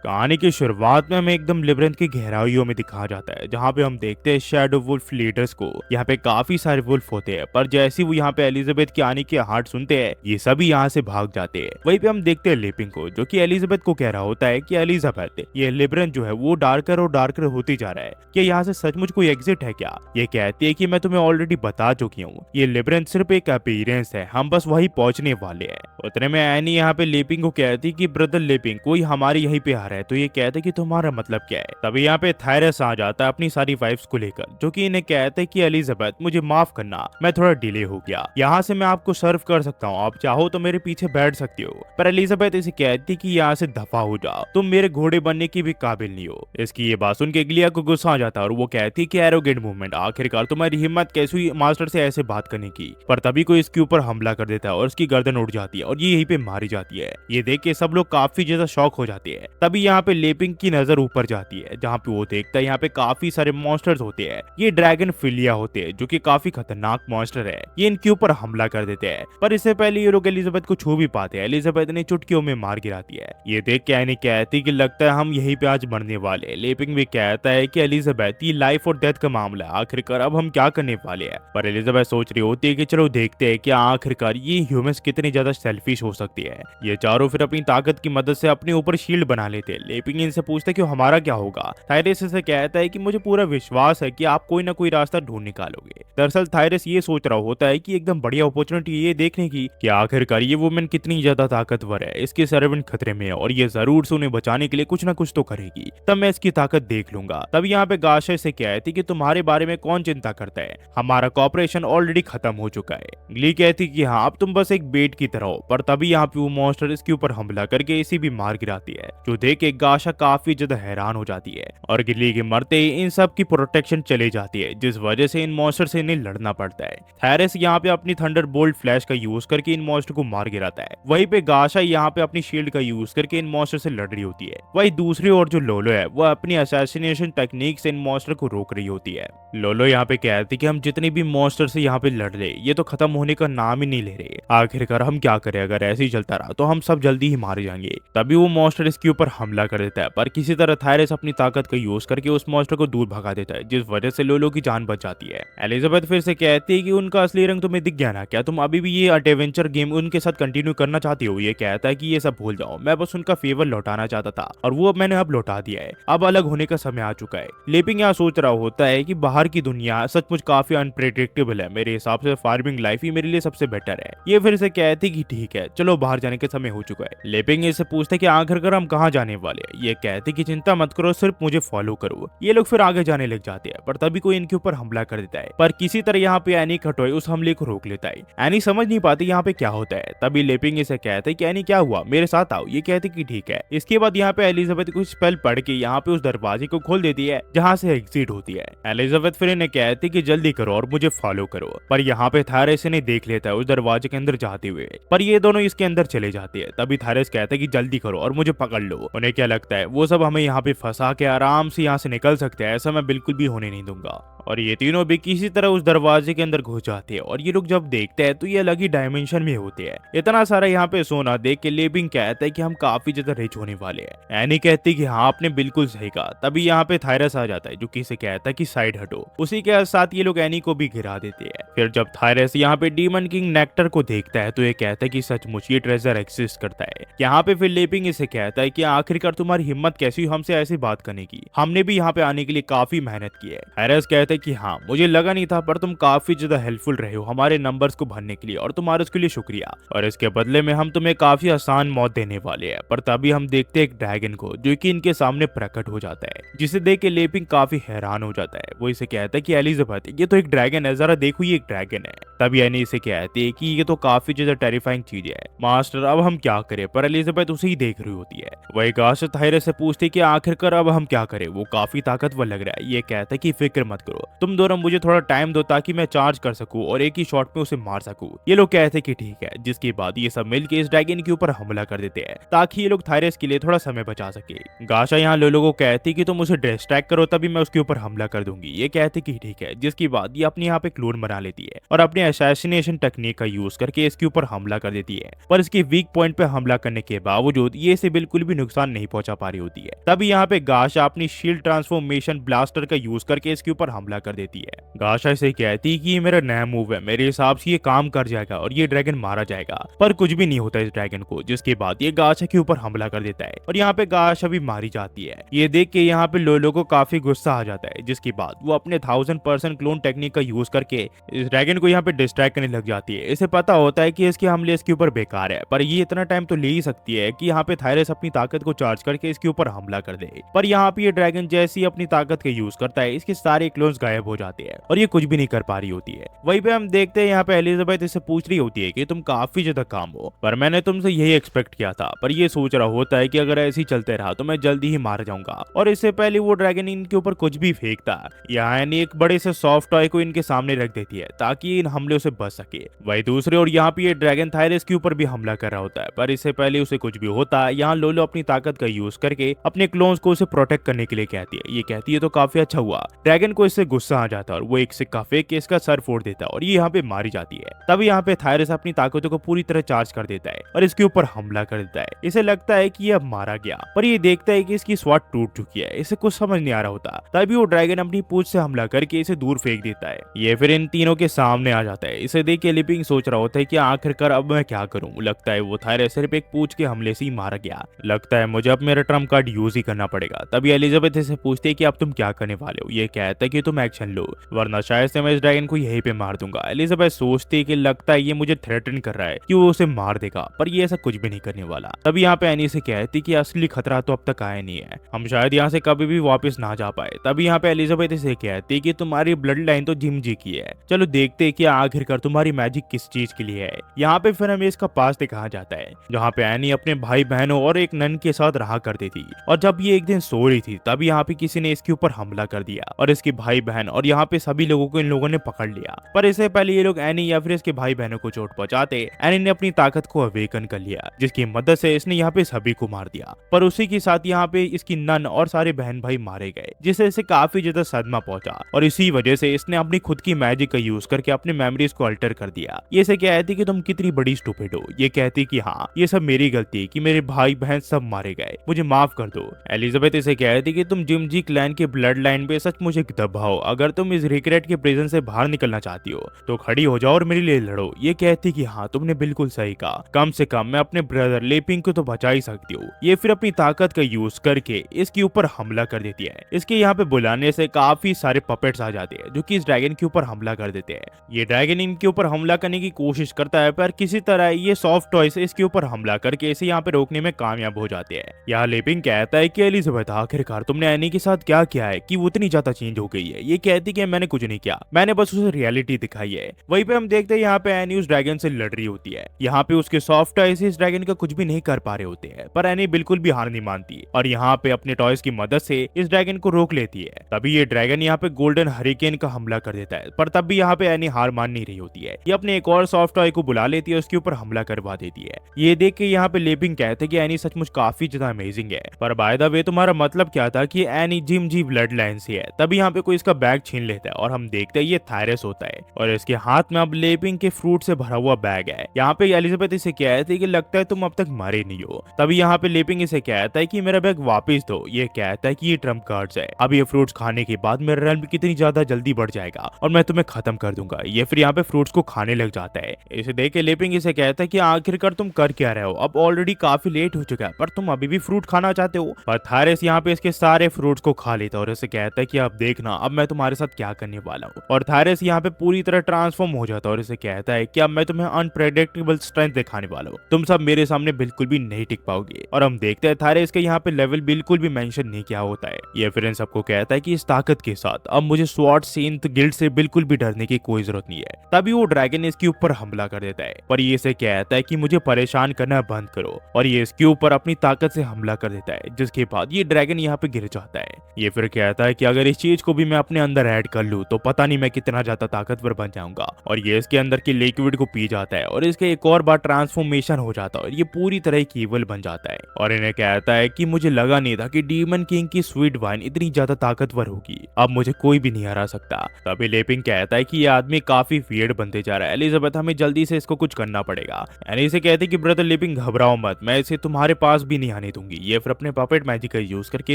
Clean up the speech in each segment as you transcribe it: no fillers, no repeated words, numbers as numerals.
कहानी की शुरुआत में हमें एकदम लिबरंथ की गहराइयों में दिखाया जाता है, जहाँ पे हम देखते हैं शैडो वुल्फ लीडर्स को। यहाँ पे काफी सारे वुल्फ होते हैं, पर जैसे ही वो यहाँ पे एलिजाबेथ की आने की आहट सुनते हैं, ये सभी यहाँ से भाग जाते हैं। वहीं पे हम देखते हैं लिपिंग को, जो कि एलिजाबेथ को कह रहा होता है कि एलिजाबेथ, ये लिबरंथ जो है वो डार्कर और डार्कर होती जा रहा है, क्या यहाँ से सचमुच कोई एग्जिट है क्या? ये कहती है कि मैं तुम्हें ऑलरेडी बता चुकी हूँ, ये लिबरंथ सिर्फ एक अपीयरेंस है, हम बस वही पहुंचने वाले हैं। उतने में एनी यहाँ पे लिपिंग को कहती कि ब्रदर लिपिंग, कोई हमारे यहीं पे आ रहा है। तो ये कहते कि तुम्हारा मतलब क्या है? तभी यहाँ पे थायरस आ जाता है अपनी सारी वाइफ्स को लेकर, जो कि इन्हें कहते कि एलिजाबेथ मुझे माफ करना, मैं थोड़ा डिले हो गया, यहाँ से मैं आपको सर्व कर सकता हूँ, आप चाहो तो मेरे पीछे बैठ सकती हो। पर एलिजाबेथ इसे कहती कि यहाँ से दफा हो जाओ, तुम मेरे घोड़े बनने की भी काबिल नहीं हो। इसकी ये बात सुन के गिलिया को गुस्सा आ जाता है और वो कहती कि एरोगेंट मूवमेंट, आखिरकार तुम्हारी हिम्मत कैसी हुई मास्टर से ऐसे बात करने की? पर तभी कोई इसके ऊपर हमला कर देता है और इसकी गर्दन उड़ जाती है और ये यहीं पे मारी जाती है। ये देख के सब लोग काफी ज्यादा शॉक हो जाते हैं। तभी यहाँ पे लेपिंग की नजर ऊपर जाती है, जहाँ पे वो देखता है यहाँ पे काफी सारे मॉन्स्टर्स होते हैं। ये ड्रैगन फिलिया होते हैं, जो कि काफी खतरनाक मॉन्स्टर है। ये इनके ऊपर हमला कर देते हैं, पर इससे पहले ये लोग एलिजाबेथ को छू भी पाते हैं। एलिजाबेथ ने चुटकियों में मार गिराती है। ये देख के एनी कहती कि लगता है हम यहीं पे आज मरने वाले। लेपिंग भी कहता है कि एलिजाबेथ, ये लाइफ और डेथ का मामला है, आखिरकार अब हम क्या करने वाले हैं? पर एलिजाबेथ सोच रही होती है कि चलो देखते हैं कि आखिरकार ये ह्यूमंस कितनी ज्यादा सेल्फिश हो सकती है। ये चारों फिर अपनी ताकत की मदद से अपने ऊपर शील्ड बना लेते हैं। लेपिंग इनसे पूछते कि हमारा क्या होगा? थायरस से कहता है कि मुझे पूरा विश्वास है कि आप कोई ना कोई रास्ता ढूंढ निकालोगे। दरअसल थायरस ये सोच रहा होता है कि एकदम बढ़िया अपॉर्चुनिटी ये देखने की कि आखिरकार ये वुमेन कितनी ज्यादा ताकतवर है, इसके सर्वेंट खतरे में है और ये जरूर से उन्हें बचाने के लिए कुछ ना कुछ तो करेगी, तब मैं इसकी ताकत देख लूंगा। तब यहाँ पे गाशे से कहती कि तुम्हारे बारे में कौन चिंता करता है, हमारा कॉपरेशन ऑलरेडी खत्म हो चुका है। ग्ली कहती कि हाँ, अब तुम बस एक बेट की तरह हो। पर तभी यहाँ पे वो मॉन्स्टर इसके ऊपर हमला करके इसी भी मार गिराती है, जो देख के गाशा काफी ज्यादा हैरान हो जाती है और गिल्ली के मरते ही इन सब की प्रोटेक्शन चली जाती है, जिस वजह से इन मॉन्स्टर से इन्हें लड़ना पड़ता है। थायरस यहाँ पे अपनी थंडर बोल्ट फ्लैश का यूज करके इन मॉन्स्टर को मार गिराता है। वहीं पे गाशा यहाँ पे अपनी शील्ड का यूज करके इन मॉन्स्टर से लड़ रही होती है। वही दूसरी ओर जो लोलो है, वो अपनी असैसिनेशन टेक्निक से इन मॉन्स्टर को रोक रही होती है। लोलो यहाँ पे कहती कि हम जितने भी मॉन्स्टर से यहाँ पे लड़ रहे, ये तो खत्म होने का नाम ही नहीं ले रहे, आखिरकार हम क्या करें? अगर ऐसे ही चलता रहा तो हम सब जल्दी ही मारे जाएंगे। तभी वो मॉन्स्टर इसके ऊपर हमला कर देता है, पर किसी तरह थायरस अपनी ताकत का यूज करके उस मॉन्स्टर को दूर भगा देता है, जिस वजह से लोलो की जान बच जाती है। एलिजाबेथ फिर से कहती है कि उनका असली रंग तुम्हें दिख गया ना? क्या तुम अभी भी ये एडवेंचर गेम उनके साथ कंटिन्यू करना चाहती हो? ये कहता है कि ये सब भूल जाओ, मैं बस उनका फेवर लौटाना चाहता था और वो मैंने अब लौटा दिया है, अब अलग होने का समय आ चुका है। लेपिंग यहाँ सोच रहा होता है कि बाहर की दुनिया सचमुच काफी अनप्रेडिक्टेबल है, मेरे हिसाब से फार्मिंग लाइफ ही मेरे लिए सबसे बेटर है। ये फिर से कहती कि ठीक है, चलो बाहर जाने का समय हो चुका है। लेपिंग इससे पूछते कि आखिरकार हम कहाँ जाने वाले हैं? ये कहते कि चिंता मत करो, सिर्फ मुझे फॉलो करो। ये लोग फिर आगे जाने लग जाते हैं, पर तभी कोई इनके ऊपर हमला कर देता है, पर किसी तरह यहाँ पे एनी खटोए उस हमले को रोक लेता है। एनी समझ नहीं पाती यहाँ पे क्या होता है। तभी लेपिंग इसे कहते कि एनी क्या हुआ, मेरे साथ आओ। ये कहते कि ठीक है। इसके बाद यहाँ पे एलिजाबेथ कुछ स्पेल पढ़ के यहाँ पे उस दरवाजे को खोल देती है, जहाँ से एग्जिट होती है। एलिजाबेथ फिर इन्हें कहती कि जल्दी करो और मुझे फॉलो करो, पर यहाँ पे थायरस इन्हें देख लेता है उस दरवाजे के अंदर जाते हुए, पर ये दोनों इसके अंदर चले जाते हैं। तभी थायरस कहता है कि जल्दी करो और मुझे पकड़ लो। उन्हें क्या लगता है वो सब हमें यहाँ पे फंसा के आराम से यहाँ से निकल सकते हैं? ऐसा मैं बिल्कुल भी होने नहीं दूंगा। और ये तीनों भी किसी तरह उस दरवाजे के अंदर घुस जाते हैं और ये लोग जब देखते हैं तो ये अलग ही डायमेंशन में होते हैं। इतना सारा यहाँ पे सोना देख के लेपिंग कहता है कि हम काफी ज्यादा रिच होने वाले हैं। एनी कहती कि हाँ, आपने बिल्कुल सही कहा। तभी यहाँ पे थायरस आ जाता है, जो कि इसे कहता है कि साइड हटो। उसी के साथ ये लोग एनी को भी गिरा देते हैं। फिर जब थायरस यहाँ पे डीमन किंग नेक्टर को देखता है तो ये कहता है कि सचमुच ये ट्रेजर एक्सिस्ट करता है। यहाँ पे फिर लेपिंग इसे कहता है कि आखिरकार तुम्हारी हिम्मत कैसी हुई हमसे ऐसी बात करने की? हमने भी यहाँ पे आने के लिए काफी मेहनत की है। थायरस कहता है कि हाँ, मुझे लगा नहीं था, पर तुम काफी ज्यादा हेल्पफुल रहे हो हमारे नंबर्स को भरने के लिए, और तुम्हारे उसके लिए शुक्रिया, और इसके बदले में हम तुम्हें काफी आसान मौत देने वाले हैं। पर तभी हम देखते हैं एक ड्रैगन को, जो कि इनके सामने प्रकट हो जाता है, जिसे देख के लेपिंग काफी हैरान हो जाता है। वो इसे कहता है कि एलिजाबेथ, ये तो एक ड्रैगन है, जरा देखो ये एक ड्रैगन है। तभी एनी इसे कहती है कि ये तो काफी ज्यादा टेरिफाइंग चीज है मास्टर, अब हम क्या करें? पर एलिजाबेथ उसे ही देख रही होती है। वही गाशा थायरस से पूछती है कि आखिरकार अब हम क्या करें? वो काफी ताकतवर लग रहा है। ये कहता है कि फिक्र मत करो, तुम दोनों मुझे थोड़ा टाइम दो ताकि मैं चार्ज कर सकूं और एक ही शॉट में उसे मार सकूं। ये लोग कहते कि ठीक है, जिसके बाद ये सब मिलकर इस ड्रैगन के ऊपर हमला कर देते हैं, ताकि ये लोग थायरस के लिए थोड़ा समय बचा सके। गाशा यहाँ लोलो को कहती कि तुम उसे डिस्ट्रैक्ट करो, तभी मैं उसके ऊपर हमला कर दूंगी। ये कहते कि ठीक है, जिसके बाद ये अपने यहाँ पे क्लोन बना लेती है और अपने असैसिनेशन टेक्निक का यूज करके इसके ऊपर हमला कर देती है। पर इसके वीक पॉइंट पे हमला करने के बावजूद ये इसे बिल्कुल भी नुकसान नुकसान नहीं पहुंचा पा रही होती है। तभी यहाँ पे गाशा अपनी शील्ड ट्रांसफॉर्मेशन ब्लास्टर का यूज करके इसके ऊपर हमला कर देती है। गाशा इसे कहती है कि ये मेरा नया मूव है, मेरे हिसाब से ये काम कर जाएगा और ये ड्रैगन मारा जाएगा, पर कुछ भी नहीं होता इस ड्रैगन को, जिसके बाद ये गाशा के ऊपर हमला कर देता है और यहाँ पे गाशा भी मारी जाती है। ये देख के यहाँ पे लोलो को काफी गुस्सा आ जाता है, जिसके बाद वो अपने 1000% क्लोन टेक्निक का यूज करके इस ड्रैगन को यहाँ पे डिस्ट्रैक्ट करने लग जाती है। इसे पता होता है कि इसके हमले इसके ऊपर बेकार है, पर ये इतना टाइम तो ले ही सकती है कि यहाँ पे थायरस अपनी ताकत को चार्ज करके इसके ऊपर हमला कर दे। पर यहाँ पे ये ड्रैगन जैसे ही अपनी ताकत का यूज करता है, इसके सारे क्लोन्स गायब हो जाते हैं और ये कुछ भी नहीं कर पा रही होती है। वहीं पे हम देखते हैं यहाँ पे एलिजाबेथ इससे पूछ रही होती है कि तुम काफी ज्यादा काम हो, पर मैंने तुमसे यही एक्सपेक्ट किया था। पर ये सोच रहा होता है कि अगर ऐसे ही चलते रहा तो मैं जल्दी ही मार जाऊंगा। और इससे पहले वो ड्रैगन इनके ऊपर कुछ भी फेंकता, यहाँ एनी एक बड़े से सॉफ्ट टॉय को इनके सामने रख देती है ताकि इन हमले से बच सके। वही दूसरे और यहाँ पे ये ड्रैगन थायरस के ऊपर भी हमला कर रहा होता है, पर इससे पहले उसे कुछ भी होता है, यहाँ लोलो अपनी ताकत का यूज करके अपने क्लोन्स को उसे प्रोटेक्ट करने के लिए कहती है। ये कहती है तो काफी अच्छा हुआ। ड्रैगन को इससे गुस्सा आ जाता है और वो एक सिक्का फेंक के इसका सर फोड़ देता है और ये यहाँ पे मारी जाती है। तभी यहाँ पे थायरस अपनी ताकतों को पूरी तरह चार्ज कर देता है और इसके ऊपर हमला कर देता है। इसे लगता है कि ये अब मारा गया, पर ये देखता है कि इसकी स्वाट टूट चुकी है। इसे कुछ समझ नहीं आ रहा होता। तभी वो ड्रैगन अपनी पूंछ से हमला करके इसे दूर फेंक देता है। ये फिर इन तीनों के सामने आ जाता है। इसे देख के लिपिंग सोच रहा होता है कि आखिरकार अब मैं क्या करूं। लगता है वो थायरस सिर्फ एक पूंछ के हमले से ही मारा गया। लगता है मुझे अब मेरा ट्रम्प कार्ड यूज ही करना पड़ेगा। तभी एलिजाबेथ इसे पूछती है कि अब तुम क्या करने वाले हो। ये कहता है कि तुम एक्शन लो, वरना शायद से मैं इस ड्रैगन को यहीं पे मार दूंगा। एलिजाबेथ सोचती है कि लगता है ये मुझे थ्रेटन कर रहा है कि वो उसे मार देगा, पर ये ऐसा कुछ भी नहीं करने वाला। तभी यहाँ पे एनी से कहती कि असली खतरा तो अब तक आया नहीं है, हम शायद यहाँ से कभी भी वापस ना जा पाए। तभी यहाँ पे एलिजाबेथ इसे कहती कि तुम्हारी ब्लड लाइन तो जिम जी की है, चलो देखते हैं कि आखिरकार तुम्हारी मैजिक किस चीज के लिए है। यहाँ पे फिर हमें इसका पास दिखाया जाता है, जहाँ पे एनी अपने भाई बहनों और एक नन के साथ रहा करती थी। और जब ये एक दिन सो रही थी, तब यहाँ पे किसी ने इसके ऊपर हमला कर दिया और इसके भाई बहन और यहाँ पे सभी लोगों को इन लोगों ने पकड़ लिया। पर इससे पहले ये लोग एनी या फिर इसके भाई बहनों को चोट पहुंचाते, एनी ने अपनी ताकत को अवेकन कर लिया, जिसकी मदद से इसने यहाँ पे सभी को मार दिया। पर उसी के साथ यहाँ पे इसकी नन और सारे बहन भाई मारे गए, जिससे इसे काफी ज्यादा सदमा पहुंचा और इसी वजह से इसने अपनी खुद की मैजिक का यूज करके अपने मेमोरीज को अल्टर कर दिया। ये से कहती कि तुम कितनी बड़ी स्टूपिड हो। ये कहती कि हाँ, ये सब मेरी गलती है कि मेरे भाई बहन सब मारे गए, मुझे माफ कर दो। एलिजाबेथ इसे कहती कि तुम जिम जी क्लैन के ब्लड लाइन पे सच मुझे दबाओ, अगर तुम इस रिग्रेट के प्रिजन से बाहर निकलना चाहती हो तो खड़ी हो जाओ और मेरे लिए लड़ो। ये कहती कि हाँ, तुमने बिल्कुल सही कहा, कम से कम मैं अपने ब्रदर लेपिंग को तो बचा ही सकती हूँ। ये फिर अपनी ताकत का यूज करके इसके ऊपर हमला कर देती है। इसके यहाँ पे बुलाने से काफी सारे पपेट्स आ जाते हैं, जो कि इस ड्रैगन के ऊपर हमला कर देते हैं। ये ड्रैगन इनके ऊपर हमला करने की कोशिश करता है, पर किसी तरह ये सॉफ्ट टॉय से इसके ऊपर हमला करके इसे यहाँ पे रोकने में कामयाब हो जाते हैं। यहाँ लेपिंग कहता है कि एलिजाबेथ, आखिरकार तुमने एनी के साथ क्या किया है कि वो इतनी ज्यादा चेंज हो गई है। ये कहती कि मैंने कुछ नहीं किया, मैंने बस उसे रियलिटी दिखाई है। वहीं पे हम देखते हैं यहाँ पे एनी उस ड्रैगन से लड़ रही होती है। यहाँ पे उसके सॉफ्ट टॉय से इस ड्रैगन का कुछ भी नहीं कर पा रहे होते हैं, पर एनी बिल्कुल भी हार नहीं मानती और यहाँ पे अपने टॉयज की मदद से इस ड्रैगन को रोक लेती है। तभी ये ड्रैगन यहाँ पे गोल्डन हरिकेन का हमला कर देता है, पर तब भी यहाँ पे एनी हार मान नहीं रही होती है। ये अपने एक और सॉफ्ट टॉय को बुला लेती है, उसके ऊपर हमला करवा देती है। ये देख के यहाँ पे लेपिंग कहते हैं कि एनी सचमुच काफी ज्यादा अमेजिंग है, पर बाय द वे तुम्हारा मतलब क्या था कि एनी जिम जी ब्लड लाइन से है। तभी यहाँ पे कोई इसका बैग छीन लेता है और हम देखते हैं ये थायरस होता है और इसके हाथ में अब लेपिंग के फ्रूट से भरा हुआ बैग है। यहाँ पे एलिजाबेथ इसे कहती है कि लगता है तुम अब तक मरे नहीं हो। तभी यहाँ पे लेपिंग इसे कहता है कि मेरा बैग वापस दो। ये कहता है कि ये ट्रम्प कार्ड्स है, अब ये फ्रूट्स खाने के बाद मेरा रन कितनी ज्यादा जल्दी बढ़ जाएगा और मैं तुम्हें खत्म कर दूंगा। ये फिर यहाँ पे फ्रूट्स को खाने लग जाता है। इसे देख के लेपिंग इसे कहता है कि आखिरकार तुम कर क्या रहे हो, अब ऑलरेडी काफी लेट हो चुका है, पर तुम अभी भी फ्रूट खाना चाहते हो। पर थायरस यहाँ पे इसके सारे फ्रूट्स को खा लेता है और इसे कहता है कि अब देखना, अब मैं तुम्हारे साथ क्या करने वाला हूँ। और थायरस यहाँ पे पूरी तरह ट्रांसफॉर्म हो जाता है और इसे कहता है कि अब मैं तुम्हें अनप्रेडिक्टेबल स्ट्रेंथ दिखाने वाला हूँ, तुम सब मेरे सामने बिल्कुल भी नहीं टिक पाओगे। और हम देखते हैं थायरस के यहाँ पे लेवल बिल्कुल भी मेंशन नहीं किया होता है। ये फिर इन सबको कहता है कि इस ताकत के साथ अब मुझे स्वॉर्ड सेंट गिल्ड से बिल्कुल भी डरने की कोई जरूरत नहीं है। तभी वो ड्रैगन इसके ऊपर हमला कर देता है, पर ये इसे कहता है कि मुझे परेशान करना बंद करो और ये इसके ऊपर अपनी ताकत से हमला कर देता है, जिसके बाद ये ड्रैगन यहाँ पे गिर जाता है। ये फिर कहता है कि अगर इस चीज को भी मैं अपने अंदर ऐड कर लूं तो पता नहीं मैं कितना ज्यादा ताकतवर बन जाऊंगा। और ये इसके अंदर की लिक्विड को पी जाता है और इसके एक और बार ट्रांसफॉर्मेशन हो जाता है और ये पूरी तरह ईवल बन जाता है। और इन्हें कहता है कि मुझे लगा नहीं था कि डीमन किंग की स्वीट वाइन इतनी ज्यादा ताकतवर होगी, अब मुझे कोई भी नहीं हरा सकता। तभी लेपिंग कहता है कि ये आदमी काफी वियर्ड बनते जा रहा है, एलिजाबेथ हमें जल्दी से इसको कुछ करना पड़ेगा। एनी से कहते कि ब्रदर लेपिंग घबराओ मत, मैं इसे तुम्हारे पास भी नहीं जाने दूंगी। ये फिर अपने पपेट मैजिक का यूज करके